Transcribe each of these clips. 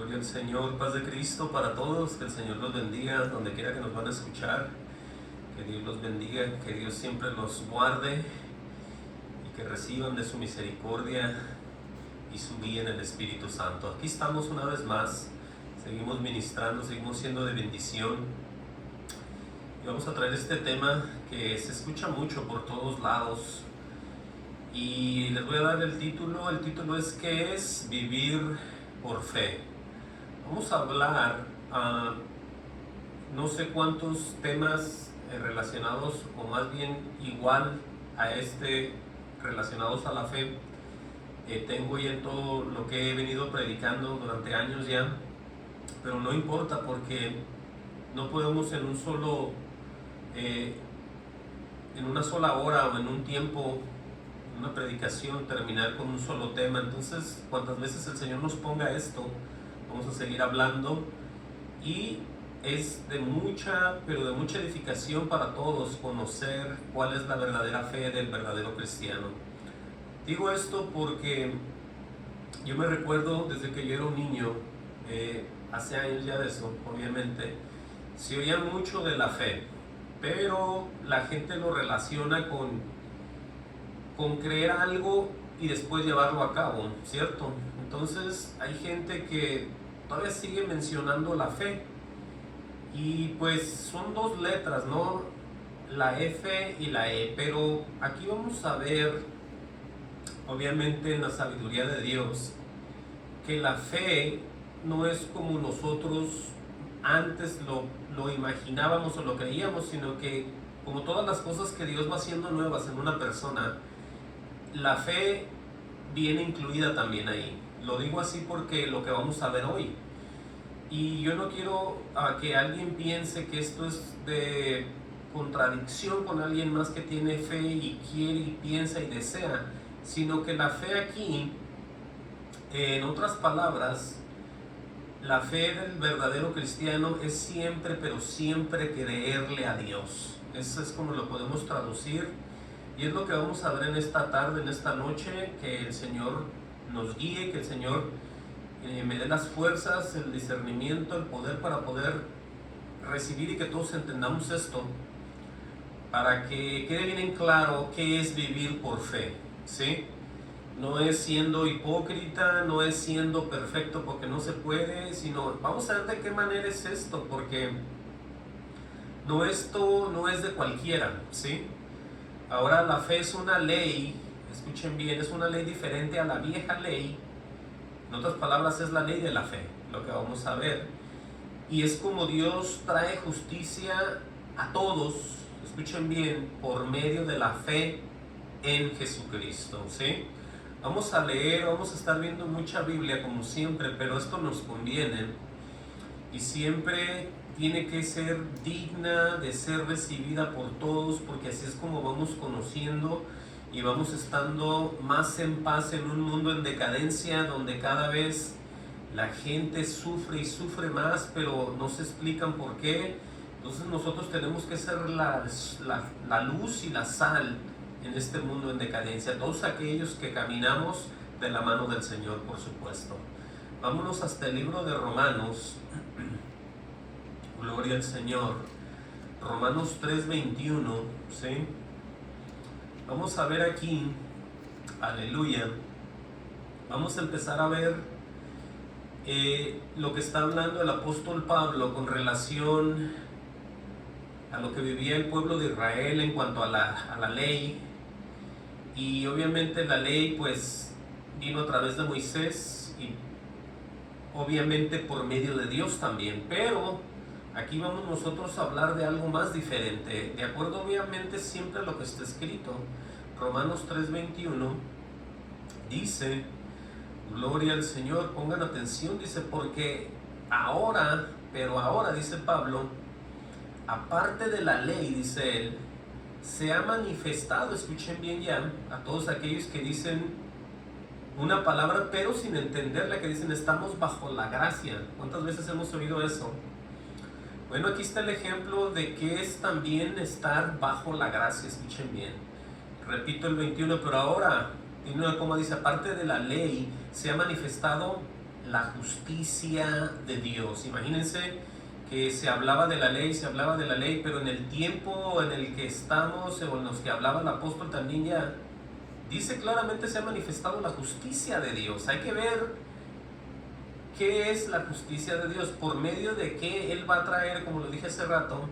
Gloria al Señor, paz de Cristo para todos, que el Señor los bendiga, donde quiera que nos van a escuchar, que Dios los bendiga, que Dios siempre los guarde y que reciban de su misericordia y su guía en el Espíritu Santo. Aquí estamos una vez más, seguimos ministrando, seguimos siendo de bendición y vamos a traer este tema que se escucha mucho por todos lados y les voy a dar el título es ¿qué es vivir por fe? Vamos a hablar no sé cuántos temas relacionados o más bien igual a relacionados a la fe tengo ya en todo lo que he venido predicando durante años ya, pero no importa porque no podemos en una sola hora o en un tiempo, una predicación, terminar con un solo tema. Entonces, cuantas veces el Señor nos ponga esto, vamos a seguir hablando y es de mucha edificación para todos conocer cuál es la verdadera fe del verdadero cristiano. Digo esto porque yo me recuerdo desde que yo era un niño, hace años ya de eso, obviamente, se oía mucho de la fe, pero la gente lo relaciona con creer algo y después llevarlo a cabo, ¿cierto? Entonces hay gente que todavía sigue mencionando la fe y pues son dos letras, ¿no? La F y la E, pero aquí vamos a ver, obviamente en la sabiduría de Dios, que la fe no es como nosotros antes lo imaginábamos o lo creíamos, sino que como todas las cosas que Dios va haciendo nuevas en una persona, la fe viene incluida también ahí. Lo digo así porque lo que vamos a ver hoy. Y yo no quiero que alguien piense que esto es de contradicción con alguien más que tiene fe y quiere y piensa y desea, sino que la fe aquí, en otras palabras, la fe del verdadero cristiano es siempre, pero siempre creerle a Dios. Eso es como lo podemos traducir. Y es lo que vamos a ver en esta tarde, en esta noche, que el Señor nos guíe, que el Señor me dé las fuerzas, el discernimiento, el poder para poder recibir y que todos entendamos esto, para que quede bien en claro qué es vivir por fe, ¿sí? No es siendo hipócrita, no es siendo perfecto porque no se puede, sino vamos a ver de qué manera es esto, porque esto no es de cualquiera, ¿sí? Ahora la fe es una ley, escuchen bien, es una ley diferente a la vieja ley. En otras palabras, es la ley de la fe, lo que vamos a ver. Y es como Dios trae justicia a todos, escuchen bien, por medio de la fe en Jesucristo, ¿sí? Vamos a leer, vamos a estar viendo mucha Biblia como siempre, pero esto nos conviene y siempre tiene que ser digna de ser recibida por todos, porque así es como vamos conociendo y vamos estando más en paz en un mundo en decadencia donde cada vez la gente sufre y sufre más, pero no se explican por qué. Entonces nosotros tenemos que ser la luz y la sal en este mundo en decadencia, todos aquellos que caminamos de la mano del Señor, por supuesto. Vámonos hasta el libro de Romanos. Gloria al Señor. Romanos 3:21, ¿sí? Vamos a ver aquí, aleluya. Vamos a empezar a ver lo que está hablando el apóstol Pablo con relación a lo que vivía el pueblo de Israel en cuanto a la ley. Y obviamente la ley pues vino a través de Moisés y obviamente por medio de Dios también, pero aquí vamos nosotros a hablar de algo más diferente, de acuerdo obviamente siempre a lo que está escrito. Romanos 3:21 dice, gloria al Señor, pongan atención, dice, porque ahora, dice Pablo, aparte de la ley, dice él, se ha manifestado, escuchen bien ya, a todos aquellos que dicen una palabra pero sin entenderla, que dicen estamos bajo la gracia. ¿Cuántas veces hemos oído eso? Bueno, aquí está el ejemplo de que es también estar bajo la gracia, escuchen bien. Repito el 21, pero ahora, como dice, aparte de la ley, se ha manifestado la justicia de Dios. Imagínense que se hablaba de la ley, pero en el tiempo en el que estamos, o en los que hablaba el apóstol también ya, dice claramente se ha manifestado la justicia de Dios. Hay que ver qué es la justicia de Dios, por medio de que Él va a traer, como lo dije hace rato,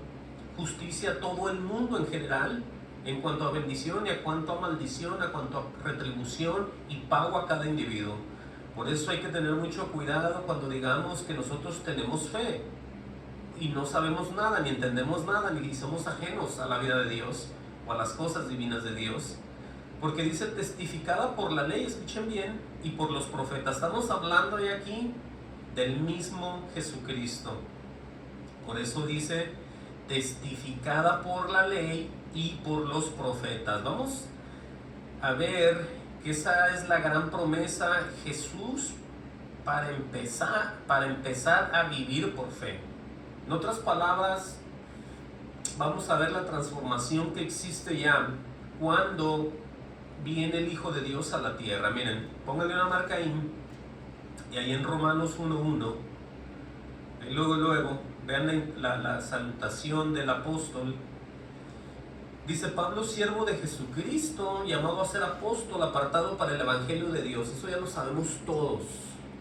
justicia a todo el mundo en general, en cuanto a bendición y a cuanto a maldición, a cuanto a retribución y pago a cada individuo. Por eso hay que tener mucho cuidado cuando digamos que nosotros tenemos fe y no sabemos nada, ni entendemos nada, ni somos ajenos a la vida de Dios o a las cosas divinas de Dios. Porque dice testificada por la ley, escuchen bien, y por los profetas. Estamos hablando ya aquí del mismo Jesucristo. Por eso dice testificada por la ley y por los profetas. Vamos a ver que esa es la gran promesa Jesús para empezar a vivir por fe. En otras palabras, vamos a ver la transformación que existe ya cuando viene el Hijo de Dios a la tierra. Miren, pónganle una marca ahí, y ahí en Romanos 1:1, y luego vean la salutación del apóstol. Dice Pablo, siervo de Jesucristo, llamado a ser apóstol, apartado para el evangelio de Dios. Eso ya lo sabemos todos,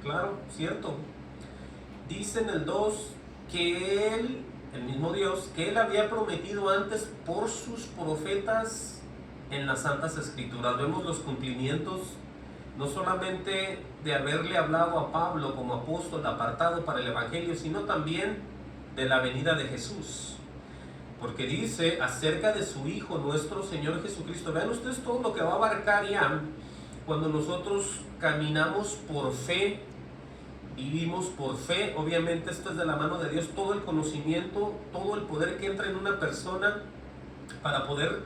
claro, ¿cierto? Dice en el 2 que Él, el mismo Dios, que Él había prometido antes por sus profetas en las Santas Escrituras. Vemos los cumplimientos, no solamente de haberle hablado a Pablo como apóstol apartado para el evangelio, sino también de la venida de Jesús. Porque dice acerca de su Hijo, nuestro Señor Jesucristo. Vean ustedes todo lo que va a abarcar ya cuando nosotros caminamos por fe, vivimos por fe. Obviamente esto es de la mano de Dios, todo el conocimiento, todo el poder que entra en una persona para poder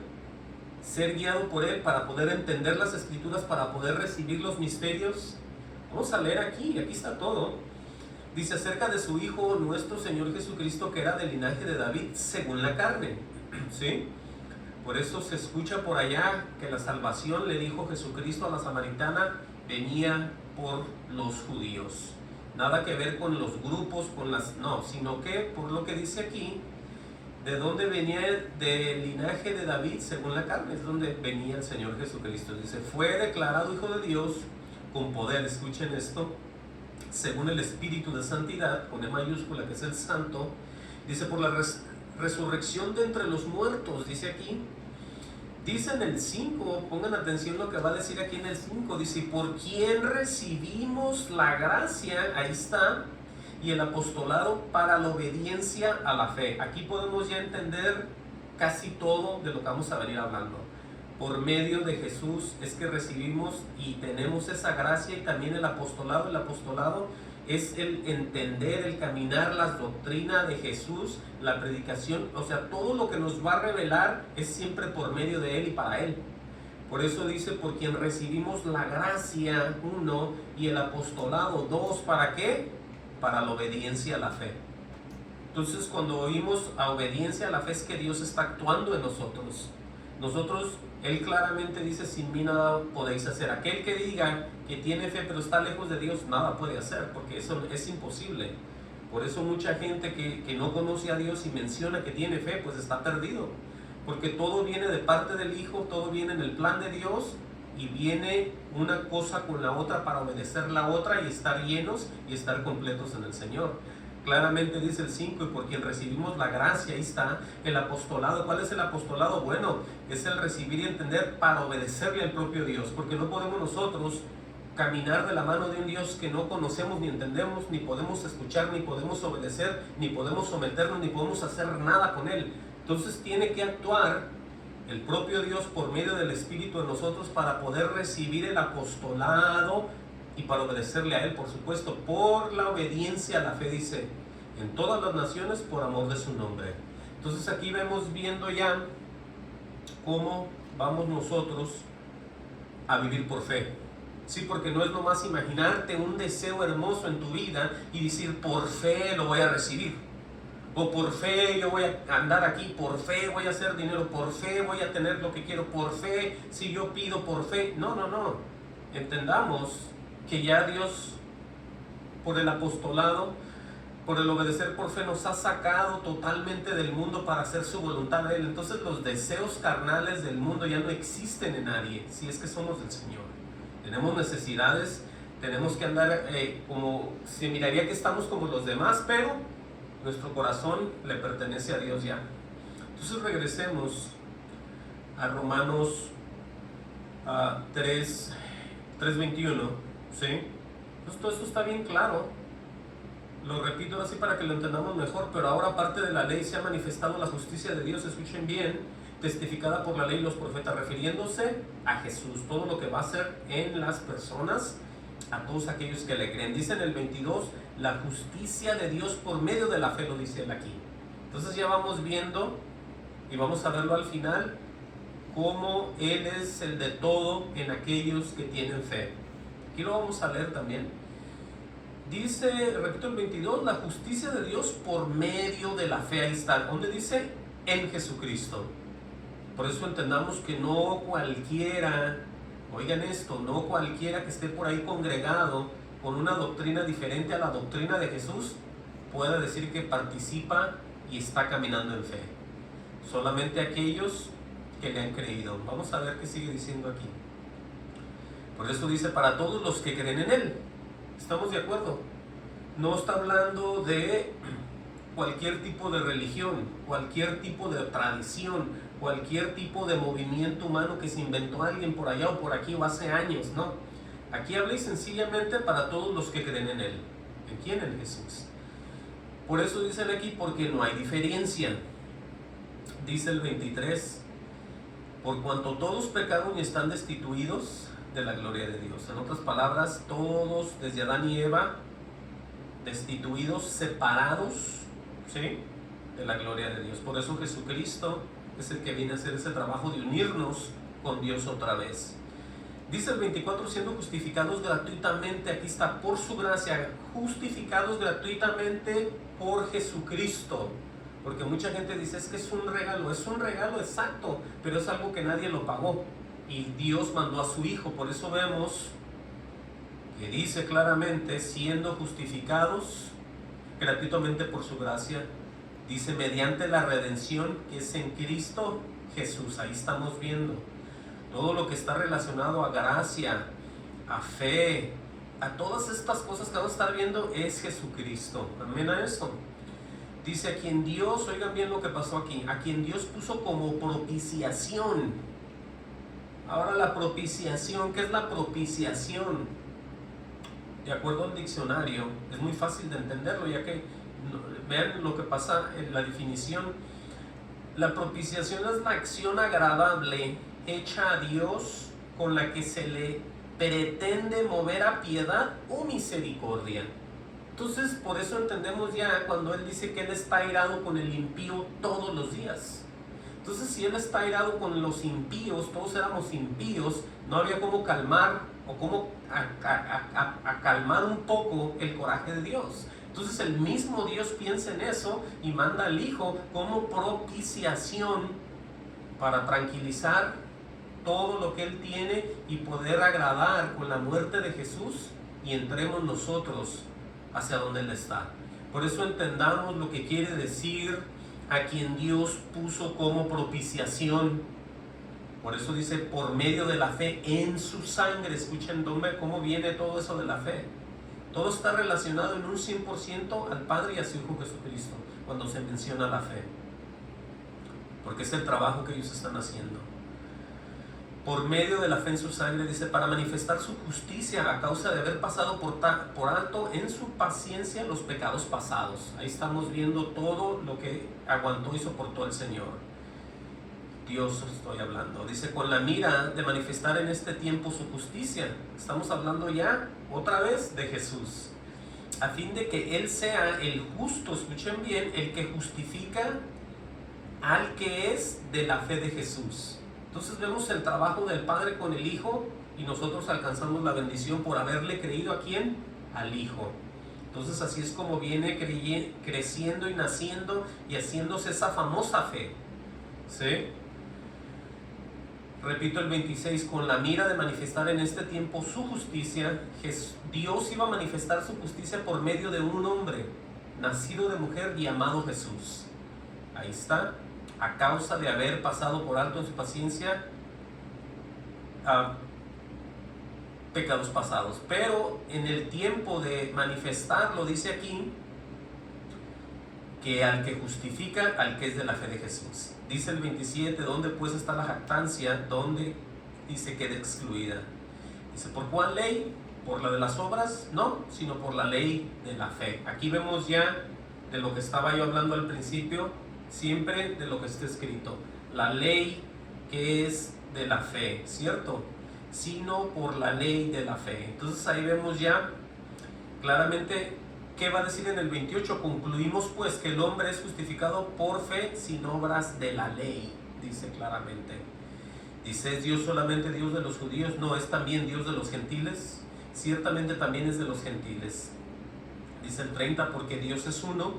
ser guiado por Él, para poder entender las Escrituras, para poder recibir los misterios. Vamos a leer aquí está todo. Dice acerca de su Hijo, nuestro Señor Jesucristo, que era del linaje de David según la carne. ¿Sí? Por eso se escucha por allá que la salvación, le dijo Jesucristo a la samaritana, venía por los judíos. Nada que ver con los grupos, no, sino que por lo que dice aquí, de dónde venía, del linaje de David según la carne, es donde venía el Señor Jesucristo. Dice, fue declarado Hijo de Dios con poder, escuchen esto, según el Espíritu de Santidad, con E mayúscula, que es el Santo. Dice, por la resurrección de entre los muertos, dice aquí. Dice en el 5, pongan atención lo que va a decir aquí en el 5, dice, por quien recibimos la gracia, ahí está, y el apostolado para la obediencia a la fe. Aquí podemos ya entender casi todo de lo que vamos a venir hablando. Por medio de Jesús es que recibimos y tenemos esa gracia, y también el apostolado. El apostolado es el entender, el caminar las doctrinas de Jesús, la predicación, o sea, todo lo que nos va a revelar es siempre por medio de Él y para Él. Por eso dice, por quien recibimos la gracia, 1, y el apostolado, 2, ¿para qué? Para la obediencia a la fe. Entonces, cuando oímos a obediencia a la fe, es que Dios está actuando en nosotros. Él claramente dice, sin mí nada podéis hacer. Aquel que diga que tiene fe pero está lejos de Dios, nada puede hacer, porque eso es imposible. Por eso mucha gente que no conoce a Dios y menciona que tiene fe, pues está perdido. Porque todo viene de parte del Hijo, todo viene en el plan de Dios, y viene una cosa con la otra para obedecer la otra y estar llenos y estar completos en el Señor. Claramente dice el 5, y por quien recibimos la gracia, ahí está, el apostolado. ¿Cuál es el apostolado? Bueno, es el recibir y entender para obedecerle al propio Dios, porque no podemos nosotros caminar de la mano de un Dios que no conocemos ni entendemos, ni podemos escuchar, ni podemos obedecer, ni podemos someternos, ni podemos hacer nada con Él. Entonces tiene que actuar el propio Dios por medio del Espíritu en nosotros para poder recibir el apostolado y para obedecerle a Él, por supuesto, por la obediencia a la fe, dice, en todas las naciones por amor de su nombre. Entonces aquí viendo ya cómo vamos nosotros a vivir por fe. Sí, porque no es nomás imaginarte un deseo hermoso en tu vida y decir, por fe lo voy a recibir. O por fe yo voy a andar aquí, por fe voy a hacer dinero, por fe voy a tener lo que quiero, por fe, si yo pido por fe. No. Entendamos que ya Dios por el apostolado, por el obedecer por fe, nos ha sacado totalmente del mundo para hacer su voluntad de Él. Entonces los deseos carnales del mundo ya no existen en nadie, si es que somos del Señor. Tenemos necesidades, tenemos que andar como, se miraría que estamos como los demás, pero nuestro corazón le pertenece a Dios ya. Entonces regresemos a Romanos 3:21, ¿sí? Entonces todo esto está bien claro. Lo repito así para que lo entendamos mejor, pero ahora aparte de la ley se ha manifestado la justicia de Dios, escuchen bien, testificada por la ley y los profetas, refiriéndose a Jesús, todo lo que va a hacer en las personas, a todos aquellos que le creen. Dice en el 22, la justicia de Dios por medio de la fe, lo dice él aquí. Entonces ya vamos viendo, y vamos a verlo al final, cómo Él es el de todo en aquellos que tienen fe. Aquí lo vamos a leer también. Dice, repito el 22, la justicia de Dios por medio de la fe. Ahí está, donde dice en Jesucristo. Por eso entendamos que no cualquiera, oigan esto, no cualquiera que esté por ahí congregado con una doctrina diferente a la doctrina de Jesús pueda decir que participa y está caminando en fe. Solamente aquellos que le han creído. Vamos a ver qué sigue diciendo aquí. Por eso dice, para todos los que creen en Él. ¿Estamos de acuerdo? No está hablando de cualquier tipo de religión, cualquier tipo de tradición, cualquier tipo de movimiento humano que se inventó alguien por allá o por aquí o hace años, no. Aquí habla sencillamente para todos los que creen en Él. ¿En quién? En Jesús. Por eso dicen aquí, porque no hay diferencia. Dice el 23, por cuanto todos pecaron y están destituidos de la gloria de Dios. En otras palabras, todos, desde Adán y Eva, destituidos, separados, ¿sí?, de la gloria de Dios. Por eso Jesucristo es el que viene a hacer ese trabajo de unirnos con Dios otra vez. Dice el 24, siendo justificados gratuitamente, aquí está, por su gracia, justificados gratuitamente por Jesucristo. Porque mucha gente dice, es que es un regalo exacto, pero es algo que nadie lo pagó. Y Dios mandó a su Hijo. Por eso vemos que dice claramente, siendo justificados gratuitamente por su gracia, dice mediante la redención que es en Cristo Jesús. Ahí estamos viendo todo lo que está relacionado a gracia, a fe, a todas estas cosas que vamos a estar viendo es Jesucristo. Amén a eso. Dice, a quien Dios, oigan bien lo que pasó aquí, a quien Dios puso como propiciación. Ahora la propiciación, ¿qué es la propiciación? De acuerdo al diccionario, es muy fácil de entenderlo, ya que vean lo que pasa en la definición. La propiciación es la acción agradable hecha a Dios con la que se le pretende mover a piedad o misericordia. Entonces, por eso entendemos ya cuando Él dice que Él está airado con el impío todos los días. Entonces, si Él está airado con los impíos, todos éramos impíos, no había cómo calmar o cómo calmar un poco el coraje de Dios. Entonces, el mismo Dios piensa en eso y manda al Hijo como propiciación para tranquilizar todo lo que Él tiene y poder agradar con la muerte de Jesús y entremos nosotros hacia donde Él está. Por eso entendamos lo que quiere decir a quien Dios puso como propiciación. Por eso dice, por medio de la fe en su sangre. Escuchen cómo viene todo eso de la fe. Todo está relacionado en un 100% al Padre y a su Hijo Jesucristo cuando se menciona la fe. Porque es el trabajo que ellos están haciendo. Por medio de la fe en su sangre, dice, para manifestar su justicia a causa de haber pasado por alto en su paciencia los pecados pasados. Ahí estamos viendo todo lo que aguantó y soportó el Señor. Dios estoy hablando. Dice, con la mira de manifestar en este tiempo su justicia. Estamos hablando ya otra vez de Jesús. A fin de que Él sea el justo, escuchen bien, el que justifica al que es de la fe de Jesús. Entonces vemos el trabajo del Padre con el Hijo y nosotros alcanzamos la bendición por haberle creído ¿a quién? Al Hijo. Entonces así es como viene creciendo y naciendo y haciéndose esa famosa fe. ¿Sí? Repito el 26, con la mira de manifestar en este tiempo su justicia, Dios iba a manifestar su justicia por medio de un hombre, nacido de mujer, llamado Jesús. Ahí está, a causa de haber pasado por alto en su paciencia pecados pasados. Pero en el tiempo de manifestarlo, dice aquí, que al que justifica, al que es de la fe de Jesús. Dice el 27, ¿dónde pues está la jactancia? ¿Dónde dice queda excluida? Dice, ¿por cuál ley? ¿Por la de las obras? No, sino por la ley de la fe. Aquí vemos ya de lo que estaba yo hablando al principio, siempre de lo que está escrito. La ley que es de la fe, ¿cierto? Sino por la ley de la fe. Entonces ahí vemos ya claramente. ¿Qué va a decir en el 28? Concluimos pues que el hombre es justificado por fe sin obras de la ley, dice claramente. Dice, ¿es Dios solamente Dios de los judíos? No, es también Dios de los gentiles. Ciertamente también es de los gentiles. Dice el 30, porque Dios es uno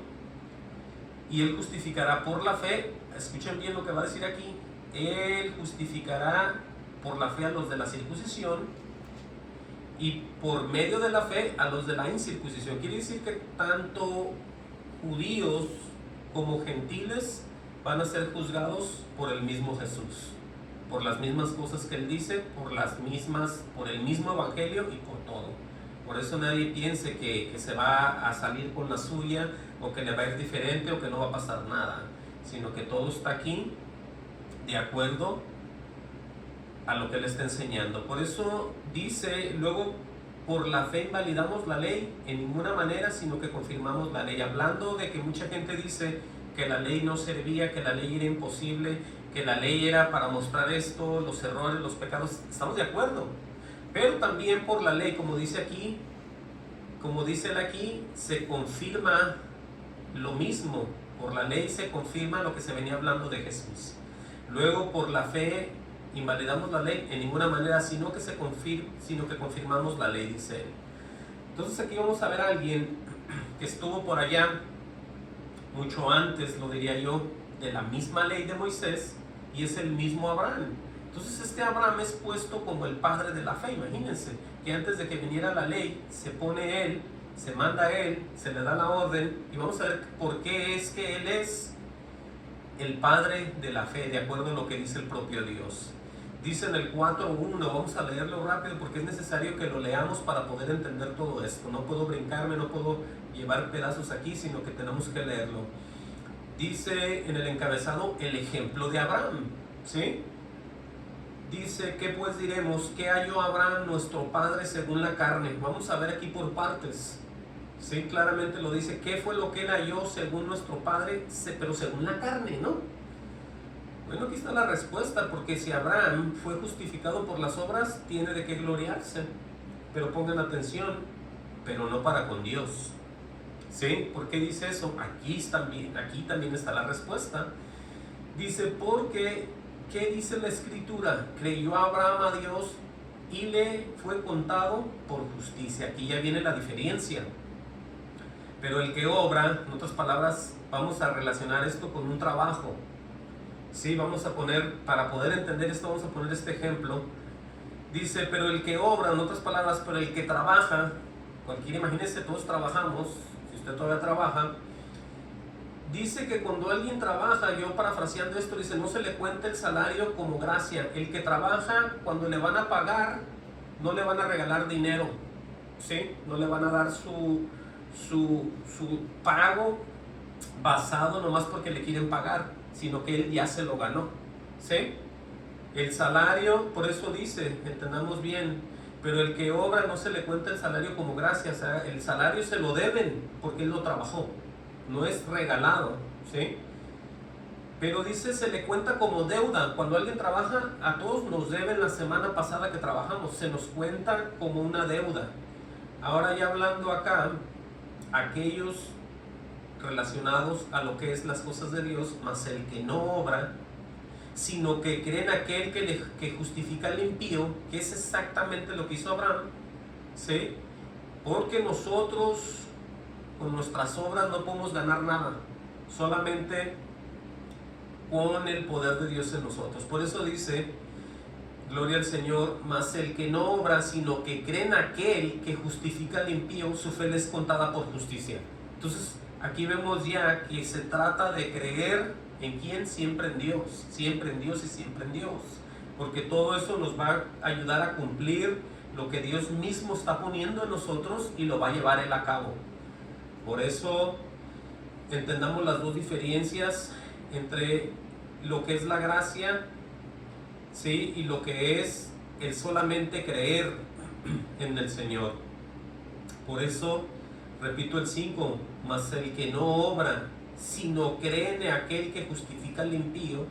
y Él justificará por la fe. Escuchen bien lo que va a decir aquí. Él justificará por la fe a los de la circuncisión y por medio de la fe a los de la incircuncisión. Quiere decir que tanto judíos como gentiles van a ser juzgados por el mismo Jesús, por las mismas cosas que Él dice, por el mismo evangelio y por todo. Por eso nadie piense que se va a salir con la suya, o que le va a ir diferente, o que no va a pasar nada, sino que todo está aquí de acuerdo a lo que Él está enseñando. Por eso dice, luego, por la fe invalidamos la ley en ninguna manera, sino que confirmamos la ley. Hablando de que mucha gente dice que la ley no servía, que la ley era imposible, que la ley era para mostrar esto, los errores, los pecados. Estamos de acuerdo. Pero también por la ley, como dice él aquí, se confirma lo mismo. Por la ley se confirma lo que se venía hablando de Jesús. Luego, por la fe invalidamos la ley en ninguna manera, sino que confirmamos la ley, dice él. Entonces aquí vamos a ver a alguien que estuvo por allá mucho antes, lo diría yo, de la misma ley de Moisés, y es el mismo Abraham. Entonces este Abraham es puesto como el padre de la fe. Imagínense que antes de que viniera la ley se pone él, se manda a él, se le da la orden, y vamos a ver por qué es que él es el padre de la fe, de acuerdo a lo que dice el propio Dios. Dice en el 4.1, vamos a leerlo rápido porque es necesario que lo leamos para poder entender todo esto. No puedo brincarme, no puedo llevar pedazos aquí, sino que tenemos que leerlo. Dice en el encabezado, el ejemplo de Abraham, ¿sí? Dice, ¿qué pues diremos? ¿Qué halló Abraham, nuestro padre, según la carne? Vamos a ver aquí por partes. Sí, claramente lo dice. ¿Qué fue lo que él halló según nuestro padre? Pero según la carne, ¿no? Bueno, aquí está la respuesta, porque si Abraham fue justificado por las obras, tiene de qué gloriarse. Pero pongan atención, pero no para con Dios. ¿Sí? ¿Por qué dice eso? Aquí también está la respuesta. Dice, porque, ¿qué dice la Escritura? Creyó Abraham a Dios y le fue contado por justicia. Aquí ya viene la diferencia. Pero el que obra, en otras palabras, vamos a relacionar esto con un trabajo. Sí, vamos a poner, para poder entender esto, vamos a poner este ejemplo. Dice, pero el que obra, en otras palabras, pero el que trabaja, cualquiera, imagínense, todos trabajamos, si usted todavía trabaja, dice que cuando alguien trabaja, yo parafraseando esto, dice, no se le cuenta el salario como gracia. El que trabaja, cuando le van a pagar, no le van a regalar dinero, ¿sí? No le van a dar su pago basado nomás porque le quieren pagar, sino que él ya se lo ganó, ¿sí? El salario, por eso dice, entendamos bien, pero el que obra no se le cuenta el salario como gracia, o sea, el salario se lo deben porque él lo trabajó, no es regalado, ¿sí? Pero dice, se le cuenta como deuda. Cuando alguien trabaja, a todos nos deben la semana pasada que trabajamos, se nos cuenta como una deuda. Ahora ya hablando acá, aquellos relacionados a lo que es las cosas de Dios, más el que no obra, sino que cree en aquel que justifica al impío, que es exactamente lo que hizo Abraham, ¿sí? Porque nosotros con nuestras obras no podemos ganar nada, solamente con el poder de Dios en nosotros. Por eso dice Gloria al Señor. Mas el que no obra, sino que cree en aquel que justifica al impío, su fe le es contada por justicia. Entonces, aquí vemos ya que se trata de creer en quién, siempre en Dios y siempre en Dios. Porque todo eso nos va a ayudar a cumplir lo que Dios mismo está poniendo en nosotros y lo va a llevar Él a cabo. Por eso entendamos las dos diferencias entre lo que es la gracia, ¿sí?, y lo que es el solamente creer en el Señor. Por eso, repito el 5, mas el que no obra, sino cree en aquel que justifica al impío,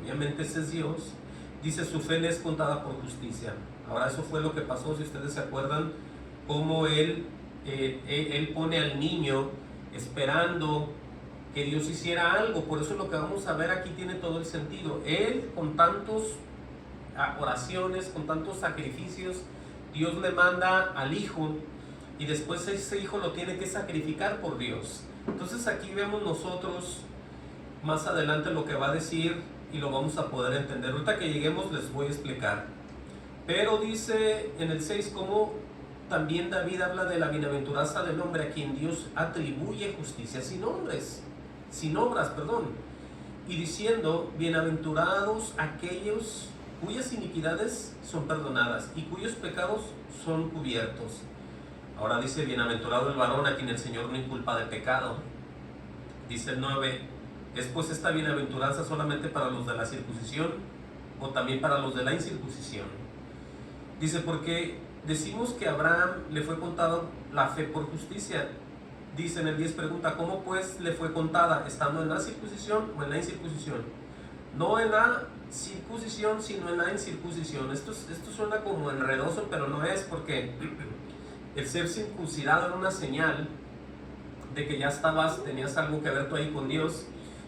obviamente ese es Dios, dice su fe le es contada por justicia. Ahora eso fue lo que pasó, si ustedes se acuerdan, cómo él pone al niño esperando que Dios hiciera algo. Por eso lo que vamos a ver aquí tiene todo el sentido. Él, con tantas oraciones, con tantos sacrificios, Dios le manda al hijo y después ese hijo lo tiene que sacrificar por Dios. Entonces aquí vemos nosotros más adelante lo que va a decir y lo vamos a poder entender. Ahorita que lleguemos les voy a explicar. Pero dice en el 6 cómo también David habla de la bienaventuranza del hombre a quien Dios atribuye justicia sin obras, y diciendo, bienaventurados aquellos cuyas iniquidades son perdonadas y cuyos pecados son cubiertos. Ahora dice, bienaventurado el varón a quien el Señor no inculpa de pecado. Dice el 9, ¿es pues esta bienaventuranza solamente para los de la circuncisión o también para los de la incircuncisión? Dice, porque decimos que a Abraham le fue contada la fe por justicia. Dice en el 10, pregunta, ¿cómo pues le fue contada? ¿Estando en la circuncisión o en la incircuncisión? No en la circuncisión, sino en la incircuncisión. Esto suena como enredoso, pero no es, porque el ser circuncidado era una señal de que ya tenías algo que ver tú ahí con Dios,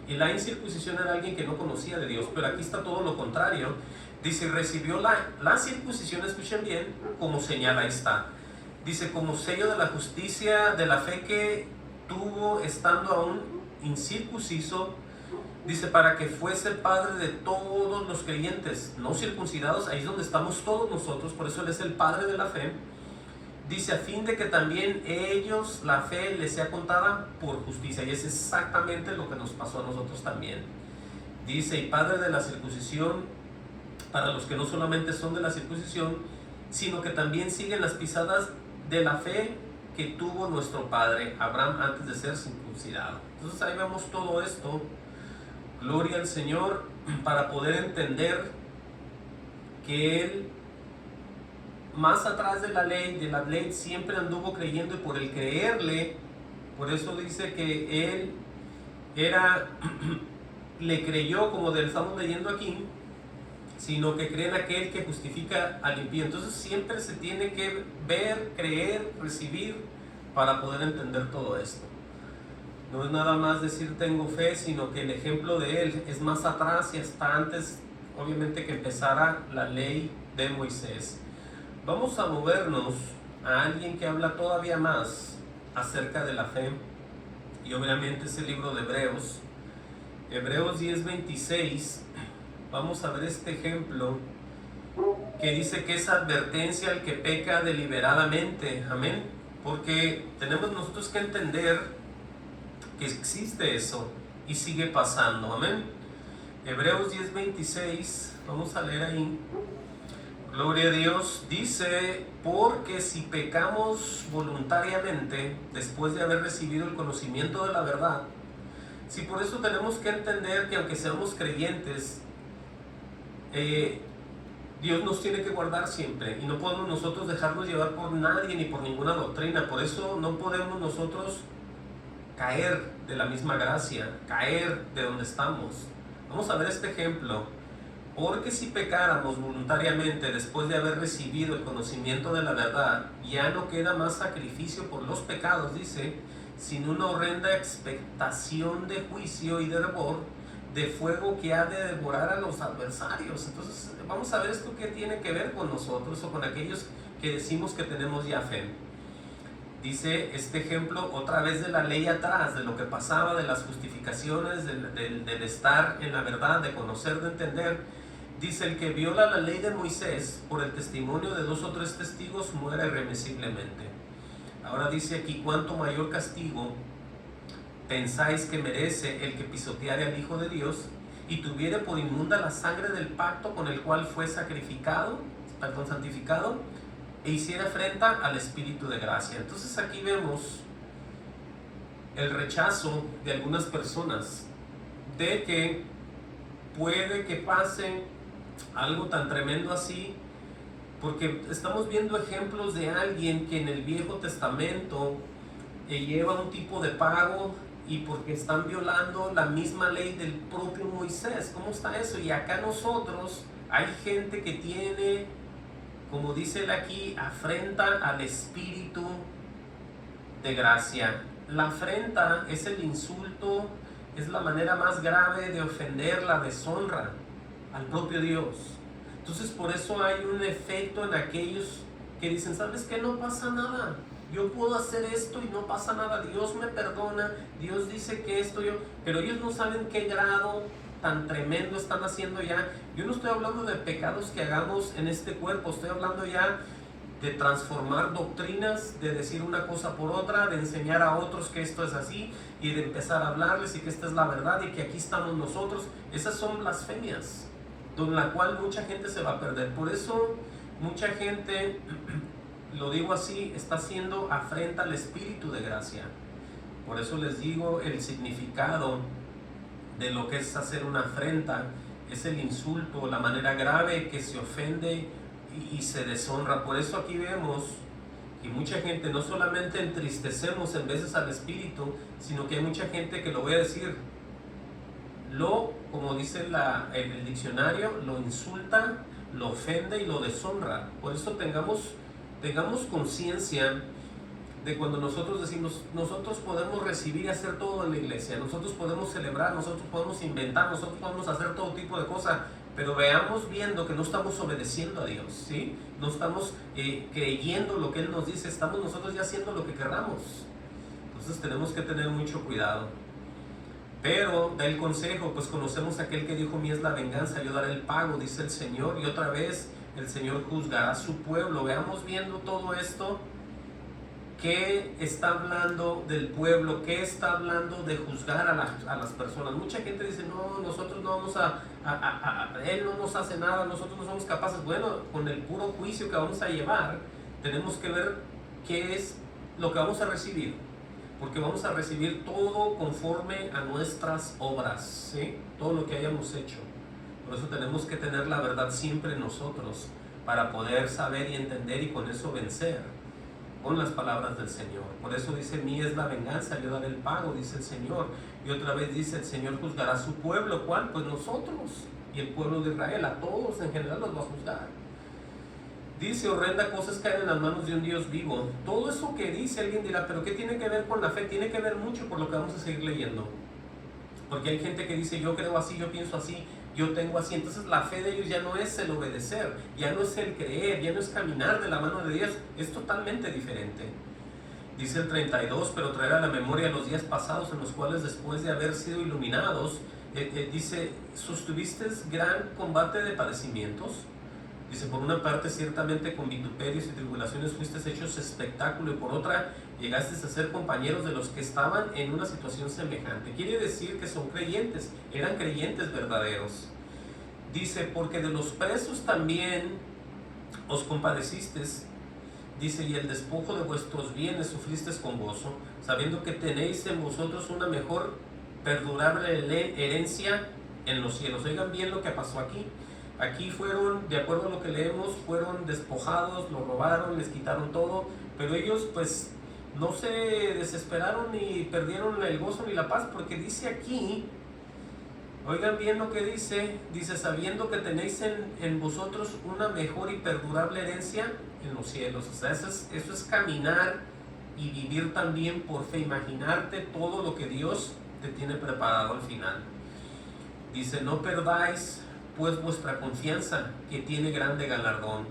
y la incircuncisión era alguien que no conocía de Dios. Pero aquí está todo lo contrario. Dice, recibió la circuncisión, escuchen bien, como señal, ahí está. Dice, como sello de la justicia, de la fe que tuvo estando aún incircunciso. Dice, para que fuese padre de todos los creyentes no circuncidados. Ahí es donde estamos todos nosotros, por eso Él es el padre de la fe. Dice, a fin de que también ellos, la fe les sea contada por justicia. Y es exactamente lo que nos pasó a nosotros también. Dice, y padre de la circuncisión, para los que no solamente son de la circuncisión, sino que también siguen las pisadas de la fe que tuvo nuestro padre Abraham antes de ser circuncidado. Entonces ahí vemos todo esto. Gloria al Señor, para poder entender que Él, más atrás de la ley siempre anduvo creyendo, y por el creerle, por eso dice que Él le creyó, como estamos leyendo aquí, sino que cree en aquel que justifica al impío. Entonces siempre se tiene que ver, creer, recibir para poder entender todo esto. No es nada más decir tengo fe, sino que el ejemplo de Él es más atrás y hasta antes, obviamente, que empezara la ley de Moisés. Vamos a movernos a alguien que habla todavía más acerca de la fe, y obviamente es el libro de Hebreos. Hebreos 10:26. Vamos a ver este ejemplo que dice que es advertencia al que peca deliberadamente. Amén. Porque tenemos nosotros que entender que existe eso y sigue pasando. Amén. Hebreos 10:26. Vamos a leer ahí. Gloria a Dios. Dice, porque si pecamos voluntariamente después de haber recibido el conocimiento de la verdad. Si por eso tenemos que entender que aunque seamos creyentes, Dios nos tiene que guardar siempre, y no podemos nosotros dejarnos llevar por nadie ni por ninguna doctrina. Por eso no podemos nosotros caer de la misma gracia, caer de donde estamos. Vamos a ver este ejemplo. Porque si pecáramos voluntariamente después de haber recibido el conocimiento de la verdad, ya no queda más sacrificio por los pecados, dice, sino una horrenda expectación de juicio y de hervor, de fuego que ha de devorar a los adversarios. Entonces vamos a ver esto que tiene que ver con nosotros o con aquellos que decimos que tenemos ya fe. Dice este ejemplo otra vez de la ley atrás, de lo que pasaba, de las justificaciones, del estar en la verdad, de conocer, de entender. Dice, el que viola la ley de Moisés por el testimonio de 2 o 3 testigos muera irremisiblemente. Ahora dice aquí, ¿cuánto mayor castigo pensáis que merece el que pisoteare al Hijo de Dios y tuviere por inmunda la sangre del pacto con el cual fue santificado, e hiciera afrenta al Espíritu de gracia? Entonces aquí vemos el rechazo de algunas personas de que puede que pase algo tan tremendo así, porque estamos viendo ejemplos de alguien que en el Viejo Testamento lleva un tipo de pago, y porque están violando la misma ley del propio Moisés. ¿Cómo está eso? Y acá nosotros hay gente que tiene, como dice él aquí, afrenta al Espíritu de gracia. La afrenta es el insulto, es la manera más grave de ofender, la deshonra al propio Dios. Entonces por eso hay un efecto en aquellos que dicen, ¿sabes qué? No pasa nada, yo puedo hacer esto y no pasa nada, Dios me perdona, Dios dice que esto yo, pero ellos no saben qué grado tan tremendo están haciendo ya. Yo no estoy hablando de pecados que hagamos en este cuerpo, estoy hablando ya de transformar doctrinas, de decir una cosa por otra, de enseñar a otros que esto es así y de empezar a hablarles y que esta es la verdad y que aquí estamos nosotros. Esas son blasfemias, con la cual mucha gente se va a perder. Por eso mucha gente, lo digo así, está haciendo afrenta al Espíritu de gracia. Por eso les digo, el significado de lo que es hacer una afrenta es el insulto, la manera grave que se ofende y se deshonra. Por eso aquí vemos que mucha gente, no solamente entristecemos en veces al Espíritu, sino que hay mucha gente que, lo voy a decir, como dice el diccionario, lo insulta, lo ofende y lo deshonra. Por eso tengamos conciencia de cuando nosotros decimos, nosotros podemos recibir y hacer todo en la iglesia, nosotros podemos celebrar, nosotros podemos inventar, nosotros podemos hacer todo tipo de cosas, pero veamos viendo que no estamos obedeciendo a Dios, ¿sí? No estamos creyendo lo que Él nos dice, estamos nosotros ya haciendo lo que querramos. Entonces tenemos que tener mucho cuidado. Pero da el consejo, pues conocemos a aquel que dijo, mía es la venganza, yo daré el pago, dice el Señor, y otra vez el Señor juzgará a su pueblo. Veamos viendo todo esto, ¿qué está hablando del pueblo? ¿Qué está hablando de juzgar a las personas? Mucha gente dice, no, nosotros no vamos Él no nos hace nada, nosotros no somos capaces. Bueno, con el puro juicio que vamos a llevar, tenemos que ver qué es lo que vamos a recibir, porque vamos a recibir todo conforme a nuestras obras, ¿sí? Todo lo que hayamos hecho. Por eso tenemos que tener la verdad siempre en nosotros, para poder saber y entender y con eso vencer, con las palabras del Señor. Por eso dice, mía es la venganza, yo daré el pago, dice el Señor. Y otra vez dice, el Señor juzgará a su pueblo. ¿Cuál? Pues nosotros y el pueblo de Israel, a todos en general los va a juzgar. Dice, horrenda cosas caen en las manos de un Dios vivo. Todo eso que dice, alguien dirá, pero ¿qué tiene que ver con la fe? Tiene que ver mucho, por lo que vamos a seguir leyendo. Porque hay gente que dice, yo creo así, yo pienso así, yo tengo así. Entonces la fe de ellos ya no es el obedecer, ya no es el creer, ya no es caminar de la mano de Dios, es totalmente diferente. Dice el 32, pero traer a la memoria los días pasados, en los cuales después de haber sido iluminados, dice, sostuviste gran combate de padecimientos. Dice, por una parte ciertamente con vituperios y tribulaciones fuiste hechos espectáculo, y por otra llegaste a ser compañeros de los que estaban en una situación semejante. Quiere decir que son creyentes, eran creyentes verdaderos. Dice, porque de los presos también os compadecisteis. Dice, y el despojo de vuestros bienes sufristeis con gozo, sabiendo que tenéis en vosotros una mejor perdurable herencia en los cielos. Oigan bien lo que pasó aquí. Aquí fueron, de acuerdo a lo que leemos, fueron despojados, lo robaron, les quitaron todo, pero ellos pues no se desesperaron ni perdieron el gozo ni la paz, porque dice aquí, oigan bien lo que dice, sabiendo que tenéis en vosotros una mejor y perdurable herencia en los cielos. O sea, eso es caminar y vivir también por fe, imaginarte todo lo que Dios te tiene preparado al final. Dice, no perdáis pues vuestra confianza, que tiene grande galardón.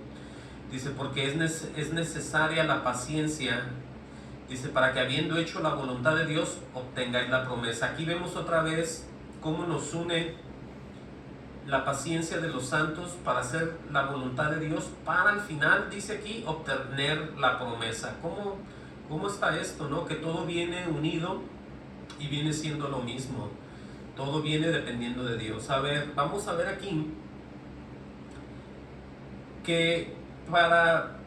Dice, porque es necesaria la paciencia, dice, para que habiendo hecho la voluntad de Dios, obtengáis la promesa. Aquí vemos otra vez cómo nos une la paciencia de los santos para hacer la voluntad de Dios, para al final, dice aquí, obtener la promesa. ¿Cómo está esto, no? Que todo viene unido y viene siendo lo mismo. Todo viene dependiendo de Dios. A ver, vamos a ver aquí que para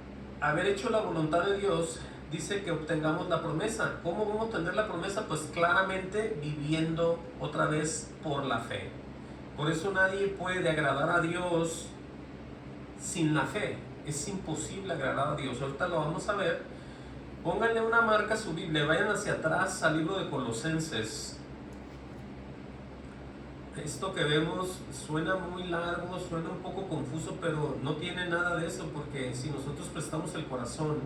haber hecho la voluntad de Dios, dice que obtengamos la promesa. ¿Cómo vamos a obtener la promesa? Pues claramente viviendo otra vez por la fe. Por eso nadie puede agradar a Dios sin la fe. Es imposible agradar a Dios. Ahorita lo vamos a ver. Pónganle una marca a su Biblia, vayan hacia atrás al libro de Colosenses. Esto que vemos suena muy largo, suena un poco confuso, pero no tiene nada de eso, porque si nosotros prestamos el corazón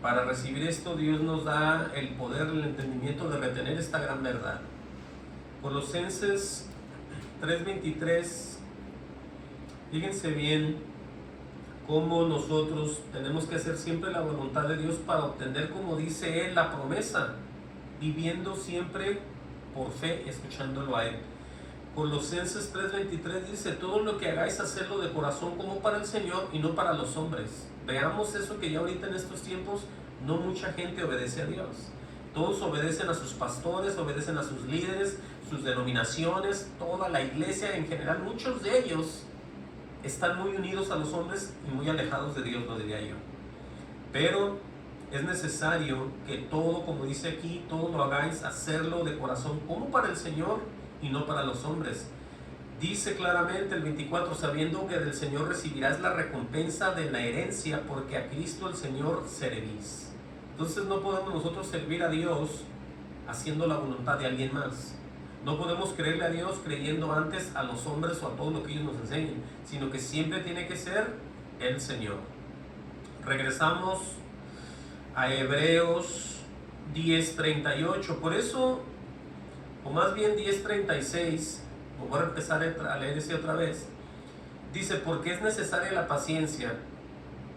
para recibir esto, Dios nos da el poder, el entendimiento de retener esta gran verdad. Colosenses 3:23, fíjense bien cómo nosotros tenemos que hacer siempre la voluntad de Dios para obtener, como dice Él, la promesa, viviendo siempre por fe, escuchándolo a Él. Colosenses 3:23 dice: todo lo que hagáis, hacedlo de corazón como para el Señor y no para los hombres. Veamos eso, que ya ahorita en estos tiempos no mucha gente obedece a Dios. Todos obedecen a sus pastores, obedecen a sus líderes, sus denominaciones, toda la iglesia en general. Muchos de ellos están muy unidos a los hombres y muy alejados de Dios, lo diría yo. Pero es necesario que todo, como dice aquí, todo lo hagáis, hacerlo de corazón como para el Señor y no para los hombres. Dice claramente el 24: sabiendo que del Señor recibirás la recompensa de la herencia, porque a Cristo el Señor servís. Entonces no podemos nosotros servir a Dios haciendo la voluntad de alguien más. No podemos creerle a Dios creyendo antes a los hombres o a todo lo que ellos nos enseñen, sino que siempre tiene que ser el Señor. Regresamos a Hebreos 10:38. Por eso, o más bien 10:36, voy a empezar a leer ese otra vez. Dice: porque es necesaria la paciencia,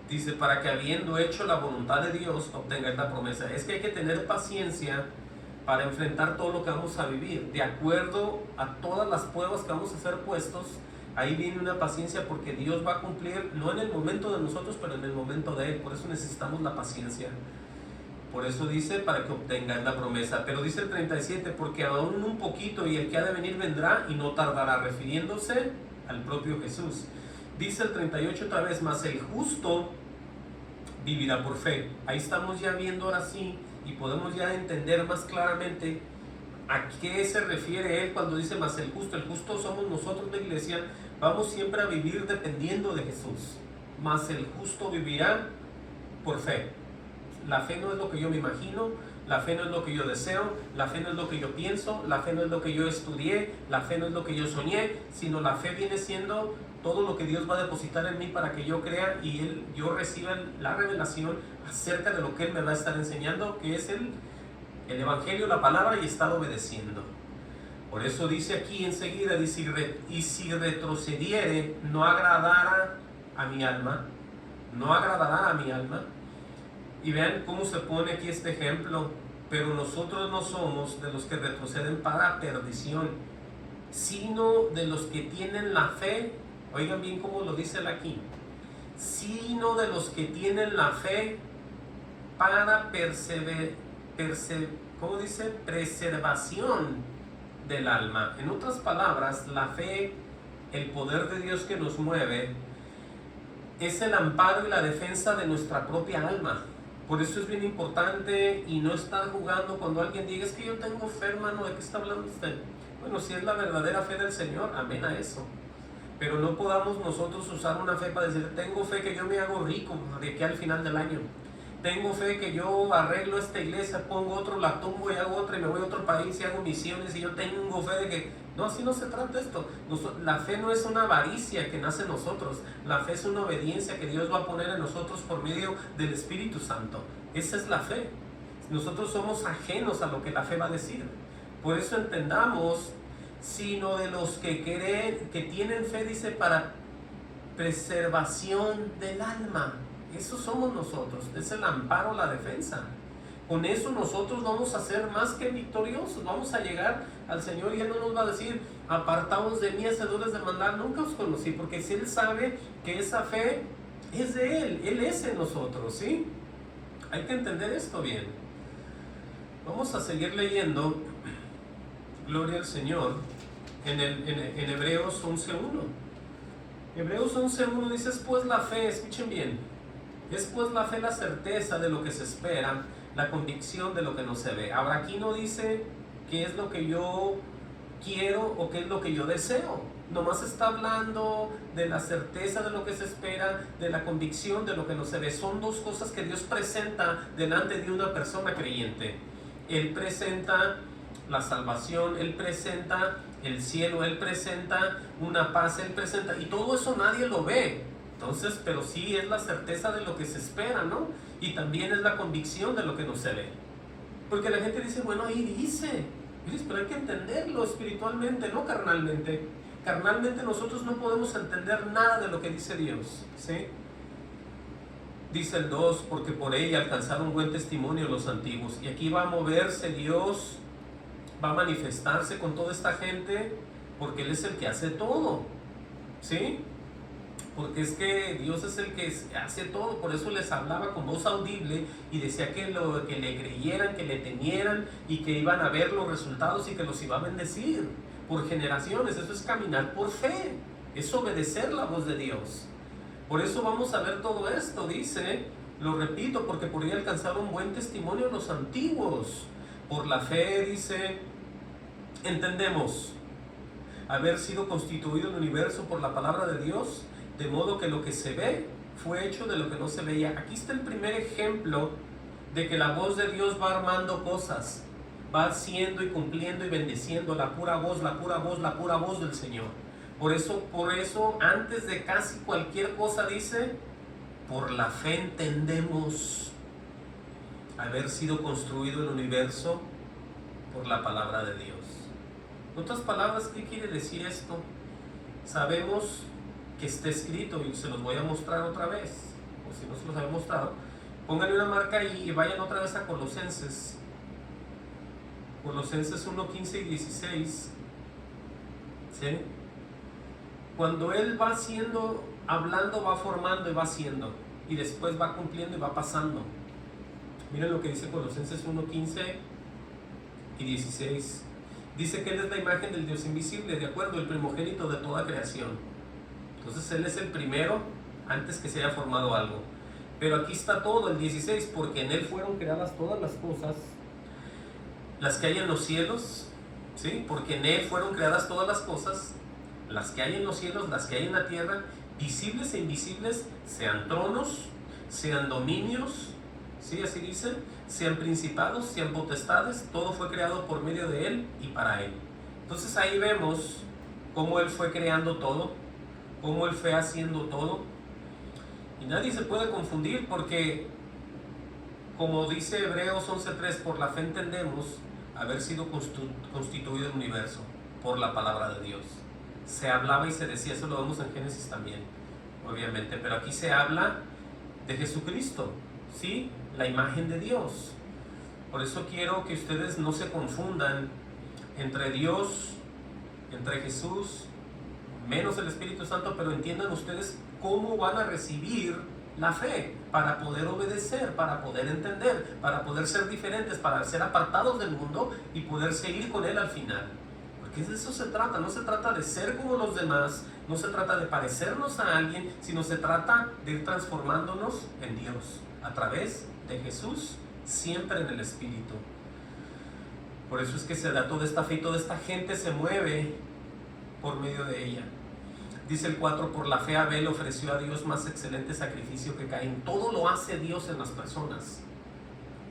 dice, para que habiendo hecho la voluntad de Dios obtengáis la promesa. Es que hay que tener paciencia para enfrentar todo lo que vamos a vivir, de acuerdo a todas las pruebas que vamos a ser puestos. Ahí viene una paciencia, porque Dios va a cumplir, no en el momento de nosotros, pero en el momento de Él. Por eso necesitamos la paciencia. Por eso dice: para que obtengáis la promesa. Pero dice el 37: porque aún un poquito y el que ha de venir vendrá y no tardará, refiriéndose al propio Jesús. Dice el 38 otra vez: mas el justo vivirá por fe. Ahí estamos ya viendo ahora sí, y podemos ya entender más claramente a qué se refiere Él cuando dice mas el justo. El justo somos nosotros, la iglesia. Vamos siempre a vivir dependiendo de Jesús. Mas el justo vivirá por fe. La fe no es lo que yo me imagino, la fe no es lo que yo deseo, la fe no es lo que yo pienso, la fe no es lo que yo estudié, la fe no es lo que yo soñé, sino la fe viene siendo todo lo que Dios va a depositar en mí para que yo crea y yo reciba la revelación acerca de lo que Él me va a estar enseñando, que es el Evangelio, la palabra, y estar obedeciendo. Por eso dice aquí enseguida: dice, y si retrocediere, no agradará a mi alma, no agradará a mi alma. Y vean cómo se pone aquí este ejemplo: pero nosotros no somos de los que retroceden para perdición, sino de los que tienen la fe. Oigan bien cómo lo dice él aquí: sino de los que tienen la fe para preservación del alma. En otras palabras, la fe, el poder de Dios que nos mueve, es el amparo y la defensa de nuestra propia alma. Por eso es bien importante y no estar jugando cuando alguien diga: es que yo tengo fe, hermano. ¿De qué está hablando usted? Bueno, si es la verdadera fe del Señor, amén a eso. Pero no podamos nosotros usar una fe para decir: tengo fe que yo me hago rico de aquí al final del año. Tengo fe que yo arreglo esta iglesia, pongo otro, la tumbo y hago otra, y me voy a otro país y hago misiones, y yo tengo fe de que... No, así no se trata esto. La fe no es una avaricia que nace en nosotros. La fe es una obediencia que Dios va a poner en nosotros por medio del Espíritu Santo. Esa es la fe. Nosotros somos ajenos a lo que la fe va a decir. Por eso entendamos: sino de los que creen, que tienen fe, dice, para preservación del alma. Eso somos nosotros. Es el amparo, la defensa. Con eso nosotros vamos a ser más que victoriosos, vamos a llegar al Señor y Él no nos va a decir, apartaos de mí, hacedores de maldad, nunca os conocí, porque si Él sabe que esa fe es de Él es en nosotros, ¿sí? Hay que entender esto bien. Vamos a seguir leyendo, gloria al Señor, en Hebreos 11.1. Hebreos 11.1 dice, es pues la fe, escuchen bien, es pues la fe la certeza de lo que se espera, la convicción de lo que no se ve. Ahora aquí no dice qué es lo que yo quiero o qué es lo que yo deseo. Nomás está hablando de la certeza de lo que se espera, de la convicción de lo que no se ve. Son dos cosas que Dios presenta delante de una persona creyente. Él presenta la salvación, Él presenta el cielo, Él presenta una paz, Él presenta, y todo eso nadie lo ve. Entonces, pero sí es la certeza de lo que se espera, ¿no? Y también es la convicción de lo que no se ve. Porque la gente dice, bueno, ahí dice, pero hay que entenderlo espiritualmente, no carnalmente. Carnalmente nosotros no podemos entender nada de lo que dice Dios, ¿sí? Dice el 2, porque por ella alcanzaron buen testimonio los antiguos. Y aquí va a moverse Dios, va a manifestarse con toda esta gente, porque Él es el que hace todo, ¿sí? Porque es que Dios es el que hace todo, por eso les hablaba con voz audible y decía que le creyeran, que le temieran y que iban a ver los resultados y que los iba a bendecir por generaciones. Eso es caminar por fe, es obedecer la voz de Dios. Por eso vamos a ver todo esto, dice, lo repito, porque por ella alcanzaron buen testimonio los antiguos. Por la fe, dice, entendemos haber sido constituido el universo por la palabra de Dios, de modo que lo que se ve fue hecho de lo que no se veía. Aquí está el primer ejemplo de que la voz de Dios va armando cosas, va haciendo y cumpliendo y bendeciendo, la pura voz, la pura voz, la pura voz del Señor. Por eso, antes de casi cualquier cosa dice, por la fe entendemos haber sido construido el universo por la palabra de Dios. En otras palabras, ¿qué quiere decir esto? Sabemos que está escrito y se los voy a mostrar otra vez, o si no se los había mostrado, pónganle una marca ahí y vayan otra vez a Colosenses 1, 15 y 16, ¿sí? Cuando Él va haciendo, hablando, va formando y va haciendo, y después va cumpliendo y va pasando. Miren lo que dice Colosenses 1, 15 y 16. Dice que Él es la imagen del Dios invisible, de acuerdo, el primogénito de toda creación. Entonces Él es el primero antes que se haya formado algo. Pero aquí está todo, el 16, porque en Él fueron creadas todas las cosas, las que hay en los cielos, ¿sí? Porque en Él fueron creadas todas las cosas, las que hay en los cielos, las que hay en la tierra, visibles e invisibles, sean tronos, sean dominios, ¿sí? Así dice, sean principados, sean potestades, todo fue creado por medio de Él y para Él. Entonces ahí vemos cómo Él fue creando todo, cómo Él fue haciendo todo, y nadie se puede confundir porque, como dice Hebreos 11.3, por la fe entendemos haber sido constituido el universo por la palabra de Dios. Se hablaba y se decía, eso lo vemos en Génesis también, obviamente, pero aquí se habla de Jesucristo, ¿sí? La imagen de Dios. Por eso quiero que ustedes no se confundan entre Dios, entre Jesús, menos el Espíritu Santo, pero entiendan ustedes cómo van a recibir la fe para poder obedecer, para poder entender, para poder ser diferentes, para ser apartados del mundo y poder seguir con Él al final. Porque de eso se trata, no se trata de ser como los demás, no se trata de parecernos a alguien, sino se trata de ir transformándonos en Dios a través de Jesús, siempre en el Espíritu. Por eso es que se da toda esta fe y toda esta gente se mueve por medio de ella. Dice el 4, por la fe Abel ofreció a Dios más excelente sacrificio que Caín. Todo lo hace Dios en las personas.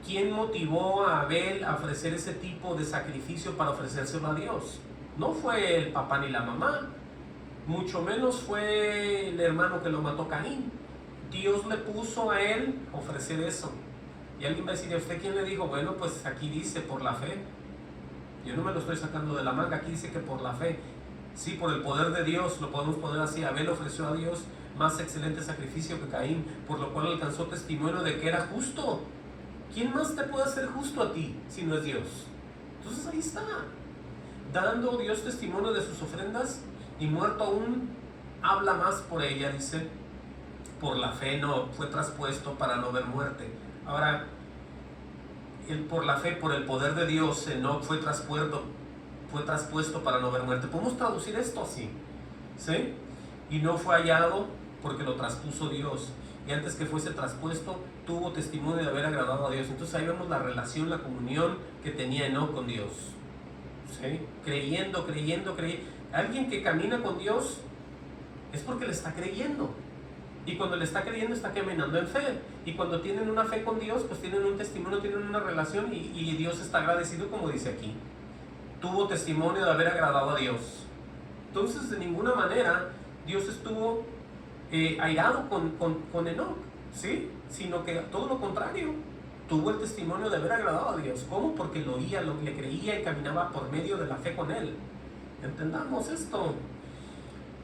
¿Quién motivó a Abel a ofrecer ese tipo de sacrificio para ofrecérselo a Dios? No fue el papá ni la mamá, mucho menos fue el hermano que lo mató, Caín. Dios le puso a él ofrecer eso. Y alguien va a decir, ¿a usted quién le dijo? Bueno, pues aquí dice por la fe. Yo no me lo estoy sacando de la manga, aquí dice que por la fe. Sí, por el poder de Dios, lo podemos poner así. Abel ofreció a Dios más excelente sacrificio que Caín, por lo cual alcanzó testimonio de que era justo, ¿Quién más te puede hacer justo a ti si no es Dios? Entonces ahí está, dando Dios testimonio de sus ofrendas, y muerto aún habla más por ella, dice, por la fe no fue traspuesto para no ver muerte. Ahora, por la fe, por el poder de Dios, Enoc fue traspuesto para no ver muerte. Podemos traducir esto así, ¿sí? Y no fue hallado porque lo traspuso Dios, y antes que fuese traspuesto tuvo testimonio de haber agradado a Dios. Entonces ahí vemos la relación, la comunión que tenía Enoc con Dios, ¿sí? Creyendo. Alguien que camina con Dios es porque le está creyendo, y cuando le está creyendo está caminando en fe, y cuando tienen una fe con Dios, pues tienen un testimonio, tienen una relación, y Dios está agradecido, como dice aquí. Tuvo testimonio de haber agradado a Dios. Entonces, de ninguna manera Dios estuvo airado con Enoc, ¿sí? Sino que todo lo contrario, tuvo el testimonio de haber agradado a Dios. ¿Cómo? Porque lo oía, le creía y caminaba por medio de la fe con Él. Entendamos esto.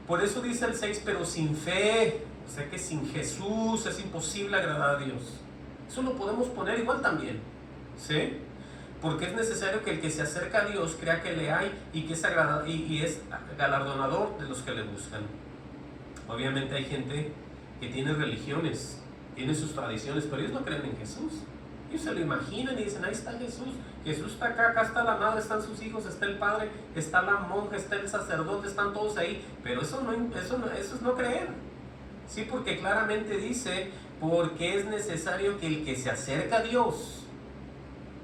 Por eso dice el 6, pero sin fe, o sea que sin Jesús es imposible agradar a Dios. Eso lo podemos poner igual también, ¿sí? Porque es necesario que el que se acerca a Dios crea que le hay y que es galardonador de los que le buscan. Obviamente hay gente que tiene religiones, tiene sus tradiciones, pero ellos no creen en Jesús. Ellos se lo imaginan y dicen, ahí está Jesús, Jesús está acá está la madre, están sus hijos, está el padre, está la monja, está el sacerdote, están todos ahí. Pero eso es no creer. Sí, porque claramente dice, porque es necesario que el que se acerca a Dios,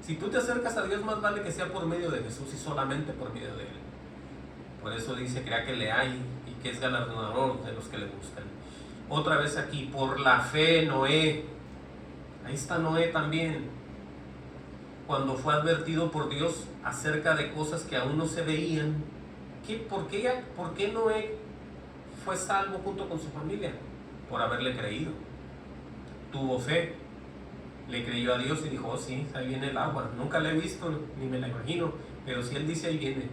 si tú te acercas a Dios, más vale que sea por medio de Jesús y solamente por medio de Él. Por eso dice, crea que le hay y que es galardonador de los que le buscan. Otra vez aquí, por la fe Noé. Ahí está Noé también. Cuando fue advertido por Dios acerca de cosas que aún no se veían. ¿Por qué Noé fue salvo junto con su familia? Por haberle creído. Tuvo fe. Le creyó a Dios y dijo, oh sí, ahí viene el agua. Nunca la he visto, ni me la imagino, pero si Él dice, ahí viene.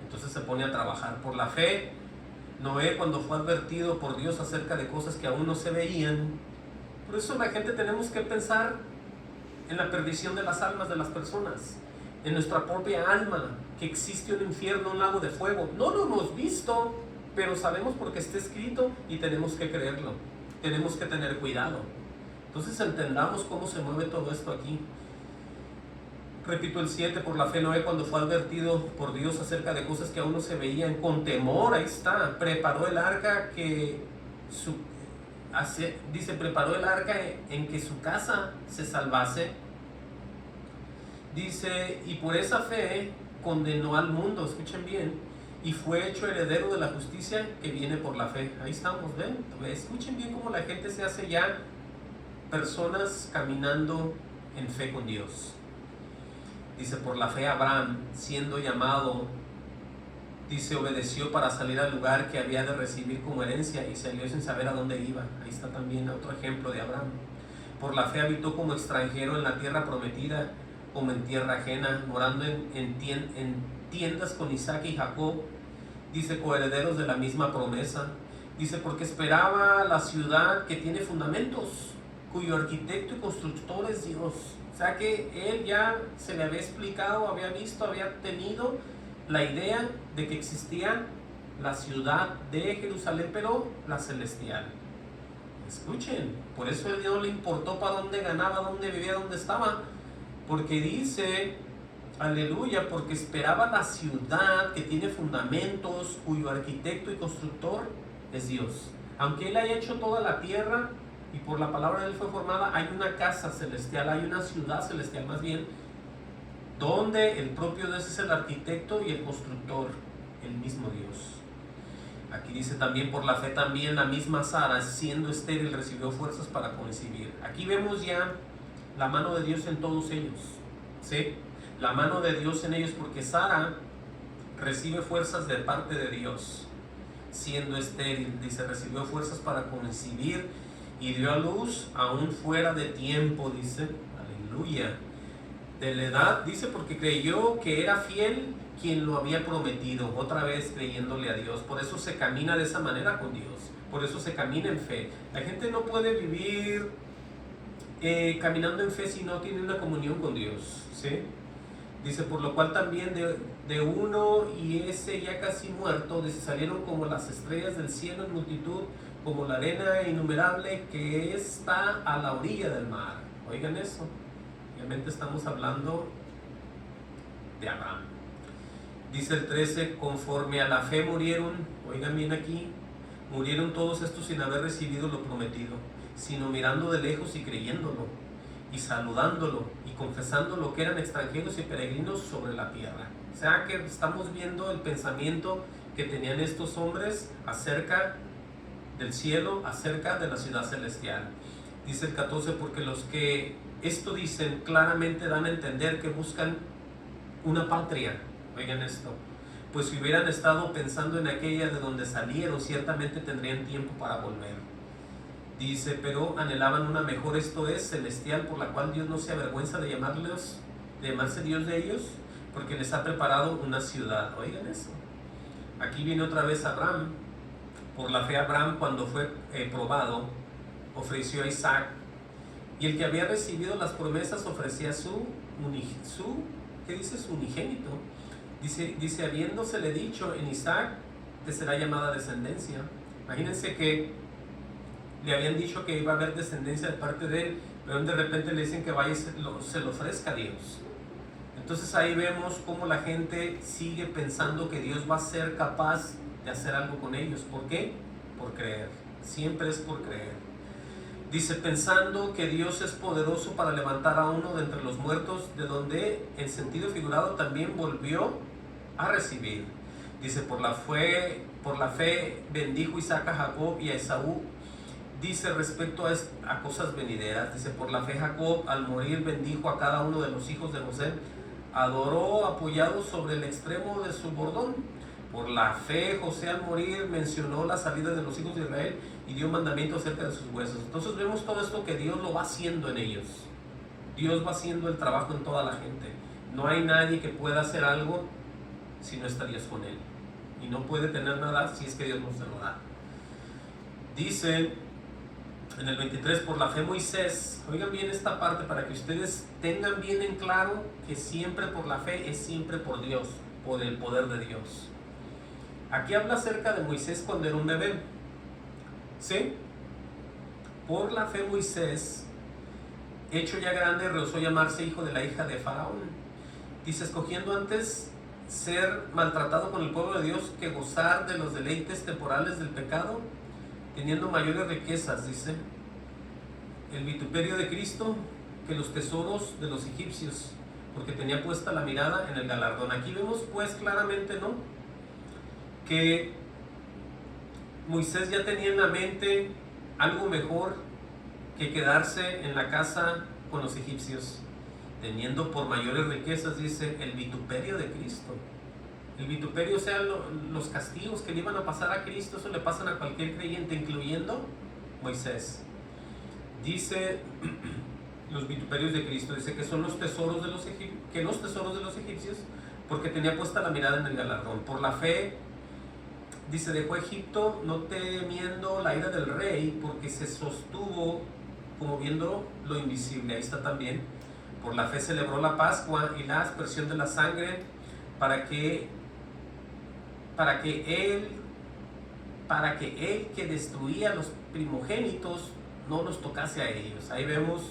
Entonces se pone a trabajar. Por la fe, Noé, cuando fue advertido por Dios acerca de cosas que aún no se veían. Por eso la gente tenemos que pensar en la perdición de las almas de las personas, en nuestra propia alma, que existe un infierno, un lago de fuego. No lo hemos visto, pero sabemos porque está escrito y tenemos que creerlo. Tenemos que tener cuidado. Entonces entendamos cómo se mueve todo esto aquí. Repito el 7, por la fe Noé, cuando fue advertido por Dios acerca de cosas que aún no se veían, con temor, ahí está, preparó el arca preparó el arca en que su casa se salvase. Dice, y por esa fe condenó al mundo, escuchen bien, y fue hecho heredero de la justicia que viene por la fe. Ahí estamos, ¿ven? Escuchen bien cómo la gente se hace ya personas caminando en fe con Dios. Dice, por la fe Abraham, siendo llamado, dice, obedeció para salir al lugar que había de recibir como herencia y salió sin saber a dónde iba. Ahí está también otro ejemplo de Abraham. Por la fe habitó como extranjero en la tierra prometida, como en tierra ajena, morando en tiendas con Isaac y Jacob. Dice, coherederos de la misma promesa. Dice, porque esperaba la ciudad que tiene fundamentos, cuyo arquitecto y constructor es Dios. O sea que él ya se le había explicado, había visto, había tenido la idea de que existía la ciudad de Jerusalén, pero la celestial. Escuchen, por eso a Dios no le importó para dónde ganaba, dónde vivía, dónde estaba, porque dice, aleluya, porque esperaba la ciudad que tiene fundamentos, cuyo arquitecto y constructor es Dios. Aunque Él haya hecho toda la tierra y por la palabra de Él fue formada, hay una casa celestial, hay una ciudad celestial más bien, donde el propio Dios es el arquitecto y el constructor, el mismo Dios. Aquí dice también, por la fe también la misma Sara, siendo estéril, recibió fuerzas para concebir. Aquí vemos ya la mano de Dios en todos ellos, ¿sí? La mano de Dios en ellos, porque Sara recibe fuerzas de parte de Dios, siendo estéril, dice, recibió fuerzas para concebir y dio a luz aún fuera de tiempo, dice, aleluya. De la edad, dice, porque creyó que era fiel quien lo había prometido, otra vez creyéndole a Dios. Por eso se camina de esa manera con Dios, por eso se camina en fe. La gente no puede vivir caminando en fe si no tiene una comunión con Dios, ¿sí? Dice, por lo cual también de uno y ese ya casi muerto, dice, salieron como las estrellas del cielo en multitud, como la arena innumerable que está a la orilla del mar. Oigan eso. Obviamente estamos hablando de Abraham. Dice el 13, conforme a la fe murieron, oigan bien aquí, murieron todos estos sin haber recibido lo prometido, sino mirando de lejos y creyéndolo, y saludándolo, y confesando que eran extranjeros y peregrinos sobre la tierra. O sea que estamos viendo el pensamiento que tenían estos hombres acerca del cielo, acerca de la ciudad celestial. Dice el 14, porque los que esto dicen claramente dan a entender que buscan una patria. Oigan esto, pues si hubieran estado pensando en aquella de donde salieron, ciertamente tendrían tiempo para volver. Dice, pero anhelaban una mejor, esto es, celestial, por la cual Dios no se avergüenza de llamarse Dios de ellos, porque les ha preparado una ciudad. Oigan eso. Aquí viene otra vez Abraham. Por la fe Abraham, cuando fue probado, ofreció a Isaac, y el que había recibido las promesas ofrecía su unigénito. Dice, habiéndosele dicho, en Isaac te será llamada descendencia. Imagínense que le habían dicho que iba a haber descendencia de parte de él, pero de repente le dicen que vaya y se lo ofrezca a Dios. Entonces ahí vemos cómo la gente sigue pensando que Dios va a ser capaz de hacer algo con ellos. ¿Por qué? Por creer. Siempre es por creer. Dice, pensando que Dios es poderoso para levantar a uno de entre los muertos, de donde en sentido figurado también volvió a recibir. Dice, por la fe bendijo Isaac a Jacob y a Esaú. Dice respecto a cosas venideras, dice, por la fe Jacob al morir bendijo a cada uno de los hijos de José, adoró apoyado sobre el extremo de su bordón. Por la fe José al morir mencionó la salida de los hijos de Israel y dio mandamiento acerca de sus huesos. Entonces vemos todo esto que Dios lo va haciendo en ellos. Dios va haciendo el trabajo en toda la gente. No hay nadie que pueda hacer algo si no está Dios con él. Y no puede tener nada si es que Dios no se lo da. Dice en el 23, por la fe Moisés, oigan bien esta parte para que ustedes tengan bien en claro que siempre por la fe es siempre por Dios, por el poder de Dios. Aquí habla acerca de Moisés cuando era un bebé, ¿sí? Por la fe Moisés, hecho ya grande, rehusó llamarse hijo de la hija de Faraón. Dice, escogiendo antes ser maltratado con el pueblo de Dios que gozar de los deleites temporales del pecado, teniendo mayores riquezas, dice, el vituperio de Cristo que los tesoros de los egipcios, porque tenía puesta la mirada en el galardón. Aquí vemos pues claramente, ¿no?, que Moisés ya tenía en la mente algo mejor que quedarse en la casa con los egipcios, teniendo por mayores riquezas, dice, el vituperio de Cristo. El vituperio, o sea, los castigos que le iban a pasar a Cristo, eso le pasan a cualquier creyente, incluyendo Moisés. Dice, los vituperios de Cristo, dice que son los tesoros de los egipcios, porque tenía puesta la mirada en el galardón. Por la fe, dice, dejó Egipto no temiendo la ira del rey, porque se sostuvo como viendo lo invisible. Ahí está también. Por la fe celebró la Pascua y la aspersión de la sangre, para que él que destruía a los primogénitos no los tocase a ellos. Ahí vemos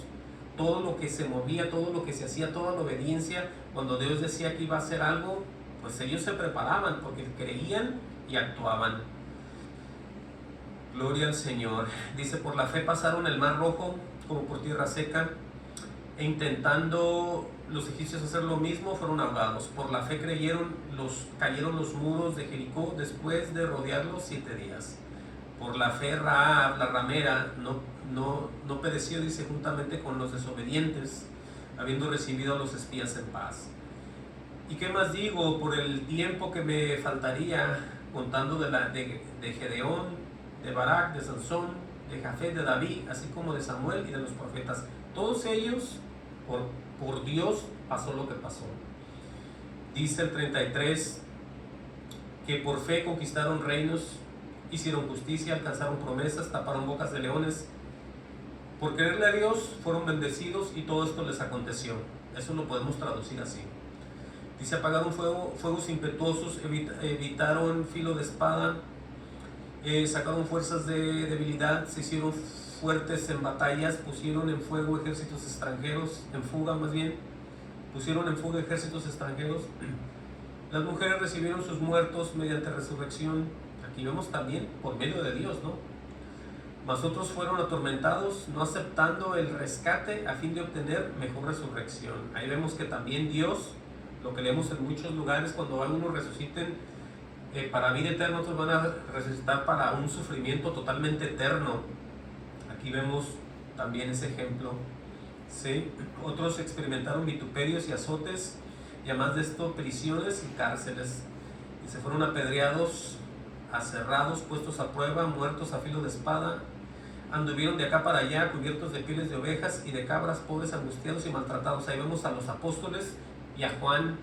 todo lo que se movía, todo lo que se hacía, toda la obediencia. Cuando Dios decía que iba a hacer algo, pues ellos se preparaban porque creían y actuaban. Gloria al Señor. Dice, por la fe pasaron el mar rojo como por tierra seca, e intentando los egipcios hacer lo mismo, fueron ahogados. Por la fe cayeron los muros de Jericó después de rodearlos 7 días. Por la fe Rahab, la ramera, no pereció, dice, juntamente con los desobedientes, habiendo recibido a los espías en paz. ¿Y qué más digo? Por el tiempo que me faltaría, contando de Gedeón, de Barak, de Sansón, de Jafet, de David, así como de Samuel y de los profetas. Todos ellos, por Dios, pasó lo que pasó. Dice el 33, que por fe conquistaron reinos, hicieron justicia, alcanzaron promesas, taparon bocas de leones, Por creerle a Dios fueron bendecidos y todo esto les aconteció. Eso lo podemos traducir así. Dice, apagaron fuegos impetuosos, evitaron filo de espada, sacaron fuerzas de debilidad, se hicieron fuertes en batallas, pusieron en fuego ejércitos extranjeros, en fuga más bien, pusieron en fuga ejércitos extranjeros. Las mujeres recibieron sus muertos mediante resurrección. Aquí vemos también por medio de Dios, ¿no? Mas otros fueron atormentados, no aceptando el rescate a fin de obtener mejor resurrección. Ahí vemos que también Dios, lo que leemos en muchos lugares, cuando algunos resuciten para vida eterna, otros van a resucitar para un sufrimiento totalmente eterno. Aquí vemos también ese ejemplo, ¿sí? Otros experimentaron vituperios y azotes, y además de esto prisiones y cárceles, y se fueron apedreados, aserrados, puestos a prueba, muertos a filo de espada. Anduvieron de acá para allá, cubiertos de pieles de ovejas y de cabras, pobres, angustiados y maltratados. Ahí vemos a los apóstoles y a Juan,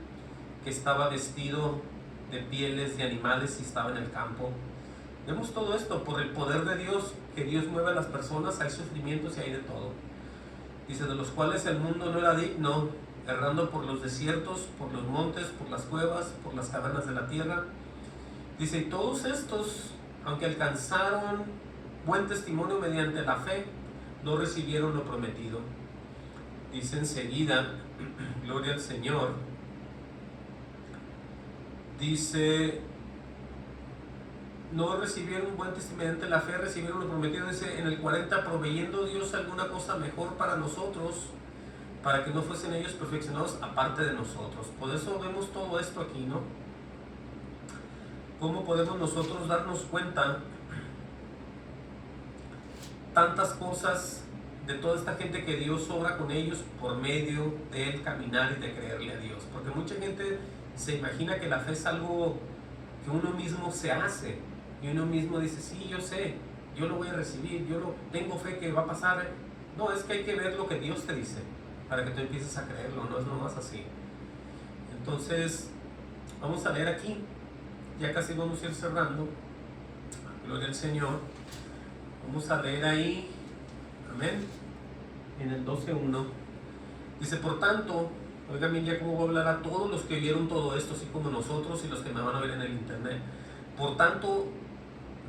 que estaba vestido de pieles de animales y estaba en el campo. Vemos todo esto por el poder de Dios, que Dios mueve a las personas. Hay sufrimientos y hay de todo. Dice, de los cuales el mundo no era digno, errando por los desiertos, por los montes, por las cuevas, por las cavernas de la tierra. Dice, y todos estos, aunque alcanzaron buen testimonio mediante la fe, no recibieron lo prometido. Dice enseguida, gloria al Señor, dice, no recibieron buen testimonio mediante la fe, recibieron lo prometido. Dice en el 40, proveyendo Dios alguna cosa mejor para nosotros, para que no fuesen ellos perfeccionados aparte de nosotros. Por eso vemos todo esto aquí, ¿no? ¿Cómo podemos nosotros darnos cuenta tantas cosas de toda esta gente que Dios obra con ellos por medio del caminar y de creerle a Dios? Porque mucha gente se imagina que la fe es algo que uno mismo se hace, y uno mismo dice, sí, yo sé, yo lo voy a recibir, tengo fe que va a pasar. No, es que hay que ver lo que Dios te dice para que tú empieces a creerlo, no es nomás así. Entonces, vamos a leer aquí, ya casi vamos a ir cerrando, gloria al Señor. Vamos a leer ahí, amén, en el 12:1. Dice, por tanto, oigan bien ya cómo voy a hablar a todos los que vieron todo esto, así como nosotros y los que me van a ver en el internet. Por tanto,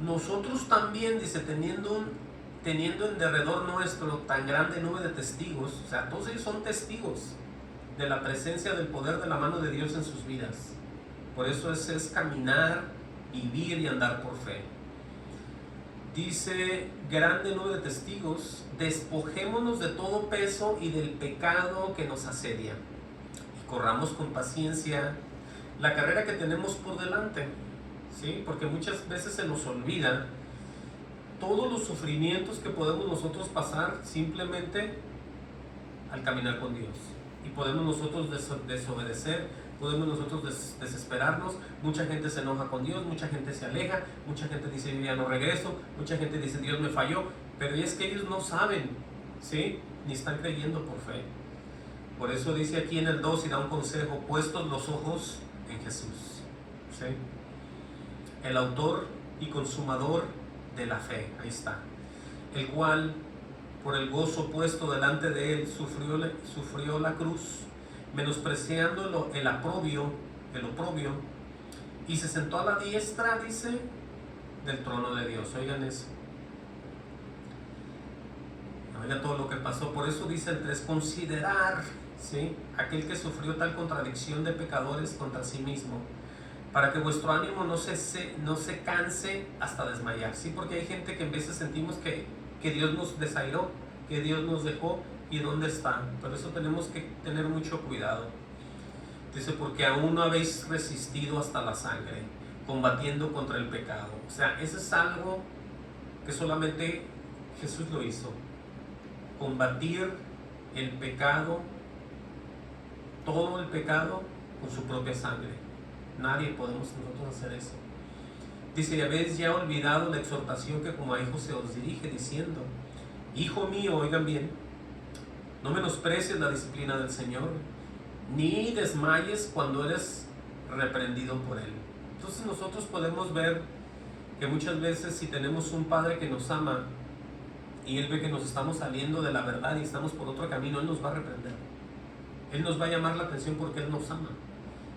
nosotros también, dice, teniendo en derredor nuestro tan grande nube de testigos, o sea, todos ellos son testigos de la presencia del poder de la mano de Dios en sus vidas. Por eso es caminar, vivir y andar por fe. Dice, grande nube de testigos, despojémonos de todo peso y del pecado que nos asedia, y corramos con paciencia la carrera que tenemos por delante, ¿sí? Porque muchas veces se nos olvida todos los sufrimientos que podemos nosotros pasar simplemente al caminar con Dios, y podemos nosotros desobedecer, podemos nosotros desesperarnos. Mucha gente se enoja con Dios, mucha gente se aleja, mucha gente dice, yo ya no regreso, mucha gente dice, Dios me falló, pero es que ellos no saben, ¿sí? Ni están creyendo por fe. Por eso dice aquí en el 2 y da un consejo, puestos los ojos en Jesús, ¿sí? El autor y consumador de la fe, ahí está, el cual por el gozo puesto delante de él sufrió la cruz, menospreciando el oprobio, y se sentó a la diestra, dice, del trono de Dios. Oigan eso, oigan todo lo que pasó. Por eso dice el 3, considerar, ¿sí?, aquel que sufrió tal contradicción de pecadores contra sí mismo, para que vuestro ánimo no se canse hasta desmayar, ¿sí? Porque hay gente que en veces sentimos que Dios nos desairó, que Dios nos dejó, y dónde están. Por eso tenemos que tener mucho cuidado. Dice, porque aún no habéis resistido hasta la sangre, combatiendo contra el pecado. O sea, eso es algo que solamente Jesús lo hizo, combatir el pecado, todo el pecado, con su propia sangre. Nadie podemos nosotros hacer eso. Dice, y habéis ya olvidado la exhortación que como a hijos se os dirige, diciendo, hijo mío, oigan bien, no menosprecies la disciplina del Señor, ni desmayes cuando eres reprendido por Él. Entonces nosotros podemos ver que muchas veces, si tenemos un Padre que nos ama y Él ve que nos estamos saliendo de la verdad y estamos por otro camino, Él nos va a reprender. Él nos va a llamar la atención porque Él nos ama.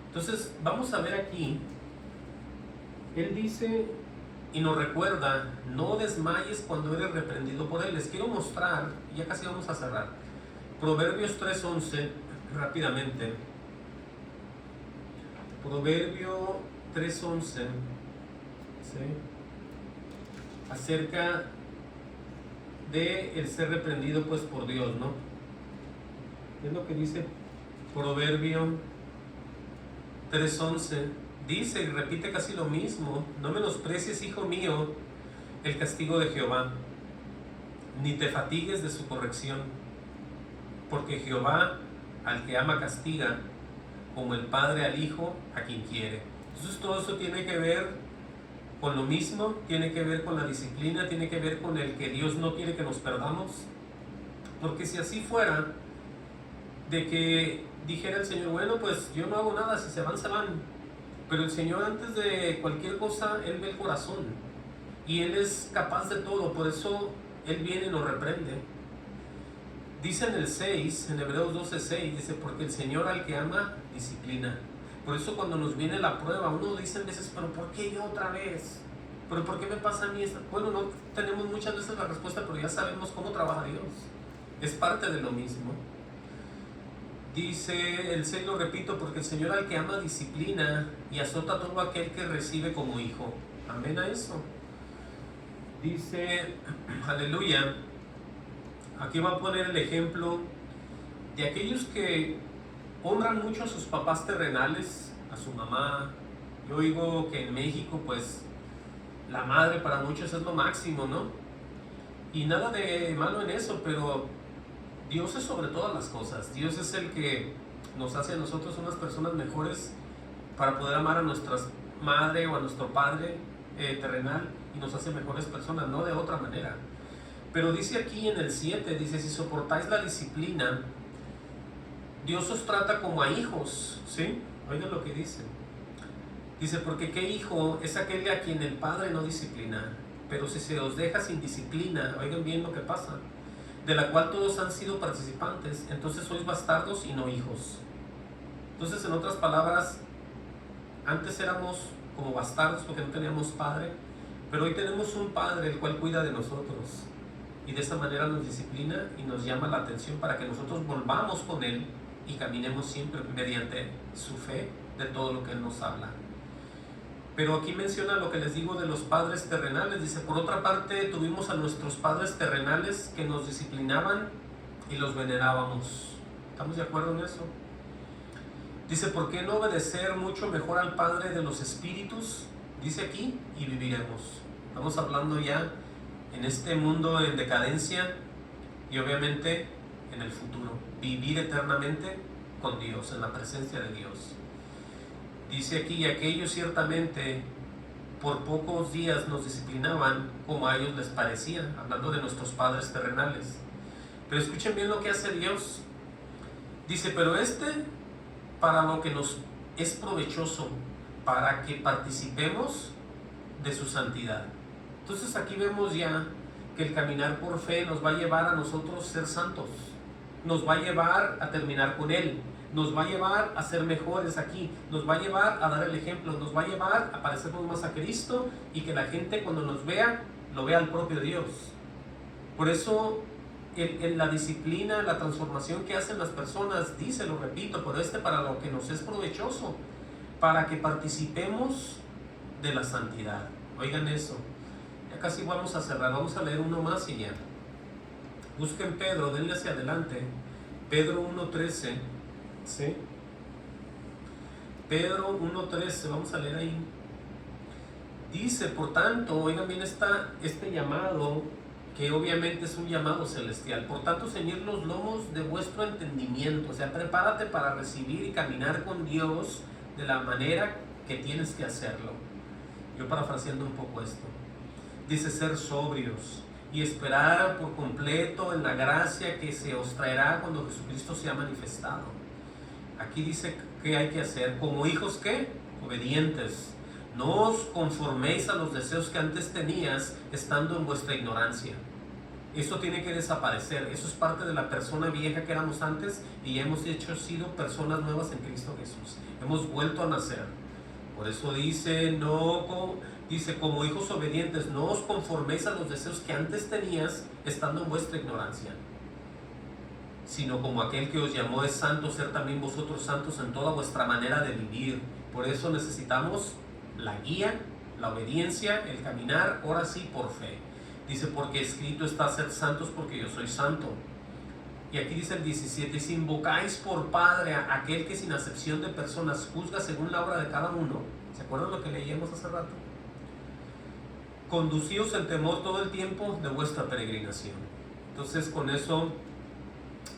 Entonces, vamos a ver aquí, Él dice y nos recuerda, no desmayes cuando eres reprendido por Él. Les quiero mostrar, ya casi vamos a cerrar, Proverbios 3:11, rápidamente. Proverbio 3:11, ¿sí? Acerca de el ser reprendido pues por Dios, ¿no? Es lo que dice Proverbio 3:11. Dice y repite casi lo mismo: no menosprecies, hijo mío, el castigo de Jehová, ni te fatigues de su corrección, porque Jehová al que ama castiga, como el padre al hijo a quien quiere. Entonces todo eso tiene que ver con lo mismo, tiene que ver con la disciplina, tiene que ver con el que Dios no quiere que nos perdamos. Porque si así fuera, de que dijera el Señor, bueno, pues yo no hago nada, si se van, se van. Pero el Señor, antes de cualquier cosa, Él ve el corazón y Él es capaz de todo. Por eso Él viene y nos reprende. Dice en el 6, en Hebreos 12:6, dice, porque el Señor al que ama, disciplina. Por eso cuando nos viene la prueba, uno dice a veces, pero ¿por qué yo otra vez? ¿Pero por qué me pasa a mí esta? Bueno, no tenemos muchas veces la respuesta, pero ya sabemos cómo trabaja Dios. Es parte de lo mismo. Dice el 6, lo repito, porque el Señor al que ama disciplina y azota a todo aquel que recibe como hijo. Amén a eso. Dice, aleluya. Aquí va a poner el ejemplo de aquellos que honran mucho a sus papás terrenales, a su mamá. Yo digo que en México, pues, la madre para muchos es lo máximo, ¿no? Y nada de malo en eso, pero Dios es sobre todas las cosas. Dios es el que nos hace a nosotros unas personas mejores para poder amar a nuestra madre o a nuestro padre terrenal, y nos hace mejores personas, no de otra manera. Pero dice aquí en el 7, dice, si soportáis la disciplina, Dios os trata como a hijos, ¿sí? Oigan lo que dice. Dice, porque qué hijo es aquel a quien el padre no disciplina, pero si se os deja sin disciplina, oigan bien lo que pasa, de la cual todos han sido participantes, entonces sois bastardos y no hijos. Entonces, en otras palabras, antes éramos como bastardos porque no teníamos padre, pero hoy tenemos un padre el cual cuida de nosotros, y de esa manera nos disciplina y nos llama la atención para que nosotros volvamos con Él y caminemos siempre mediante su fe de todo lo que Él nos habla. Pero aquí menciona lo que les digo de los padres terrenales. Dice, por otra parte, tuvimos a nuestros padres terrenales que nos disciplinaban y los venerábamos. ¿Estamos de acuerdo en eso? Dice, ¿por qué no obedecer mucho mejor al Padre de los Espíritus? Dice aquí, y viviremos. Estamos hablando ya en este mundo en decadencia y obviamente en el futuro. Vivir eternamente con Dios, en la presencia de Dios. Dice aquí, y aquellos ciertamente por pocos días nos disciplinaban como a ellos les parecía, hablando de nuestros padres terrenales. Pero escuchen bien lo que hace Dios. Dice, pero para lo que nos es provechoso, para que participemos de su santidad. Entonces aquí vemos ya que el caminar por fe nos va a llevar a nosotros ser santos, nos va a llevar a terminar con Él, nos va a llevar a ser mejores aquí, nos va a llevar a dar el ejemplo, nos va a llevar a parecernos más a Cristo y que la gente cuando nos vea, lo vea al propio Dios. Por eso la disciplina, la transformación que hacen las personas, dice, lo repito, pero para lo que nos es provechoso, para que participemos de la santidad. Oigan eso. Ya casi vamos a cerrar, vamos a leer uno más y ya. Busquen Pedro, denle hacia adelante. Pedro 1:13, ¿sí? Pedro 1:13, vamos a leer ahí. Dice, por tanto, oigan bien este llamado, que obviamente es un llamado celestial. Por tanto, ceñid los lomos de vuestro entendimiento. O sea, prepárate para recibir y caminar con Dios de la manera que tienes que hacerlo. Yo parafraseando un poco esto. Dice, ser sobrios y esperar por completo en la gracia que se os traerá cuando Jesucristo sea manifestado. Aquí dice que hay que hacer como hijos, ¿qué? Obedientes. No os conforméis a los deseos que antes tenías estando en vuestra ignorancia. Eso tiene que desaparecer. Eso es parte de la persona vieja que éramos antes y ya hemos sido personas nuevas en Cristo Jesús. Hemos vuelto a nacer. Por eso dice, dice, como hijos obedientes, no os conforméis a los deseos que antes tenías estando en vuestra ignorancia, sino como aquel que os llamó es santo, ser también vosotros santos en toda vuestra manera de vivir. Por eso necesitamos la guía, la obediencia, el caminar, ahora sí por fe. Dice, porque escrito está ser santos porque yo soy santo. Y aquí dice el 17, si invocáis por Padre a aquel que sin acepción de personas juzga según la obra de cada uno. ¿Se acuerdan lo que leíamos hace rato? Conducíos en temor todo el tiempo de vuestra peregrinación. Entonces con eso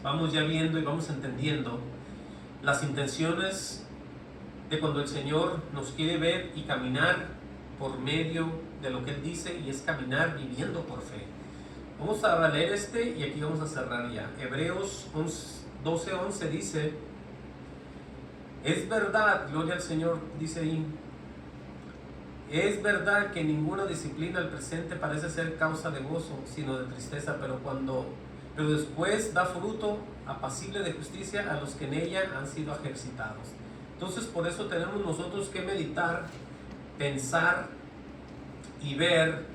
vamos ya viendo y vamos entendiendo las intenciones de cuando el Señor nos quiere ver y caminar por medio de lo que Él dice, y es caminar viviendo por fe. Vamos a leer y aquí vamos a cerrar ya. Hebreos 12:11 dice, es verdad, gloria al Señor, dice ahí, es verdad que ninguna disciplina al presente parece ser causa de gozo, sino de tristeza, pero después da fruto apacible de justicia a los que en ella han sido ejercitados. Entonces por eso tenemos nosotros que meditar, pensar y ver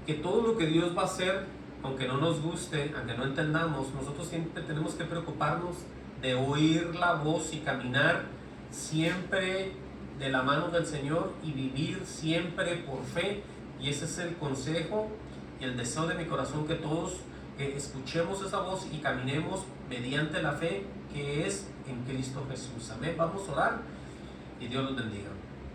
que todo lo que Dios va a hacer, aunque no nos guste, aunque no entendamos, nosotros siempre tenemos que preocuparnos de oír la voz y caminar siempre de la mano del Señor y vivir siempre por fe. Y ese es el consejo y el deseo de mi corazón, que todos escuchemos esa voz y caminemos mediante la fe que es en Cristo Jesús. Amén. Vamos a orar y Dios los bendiga.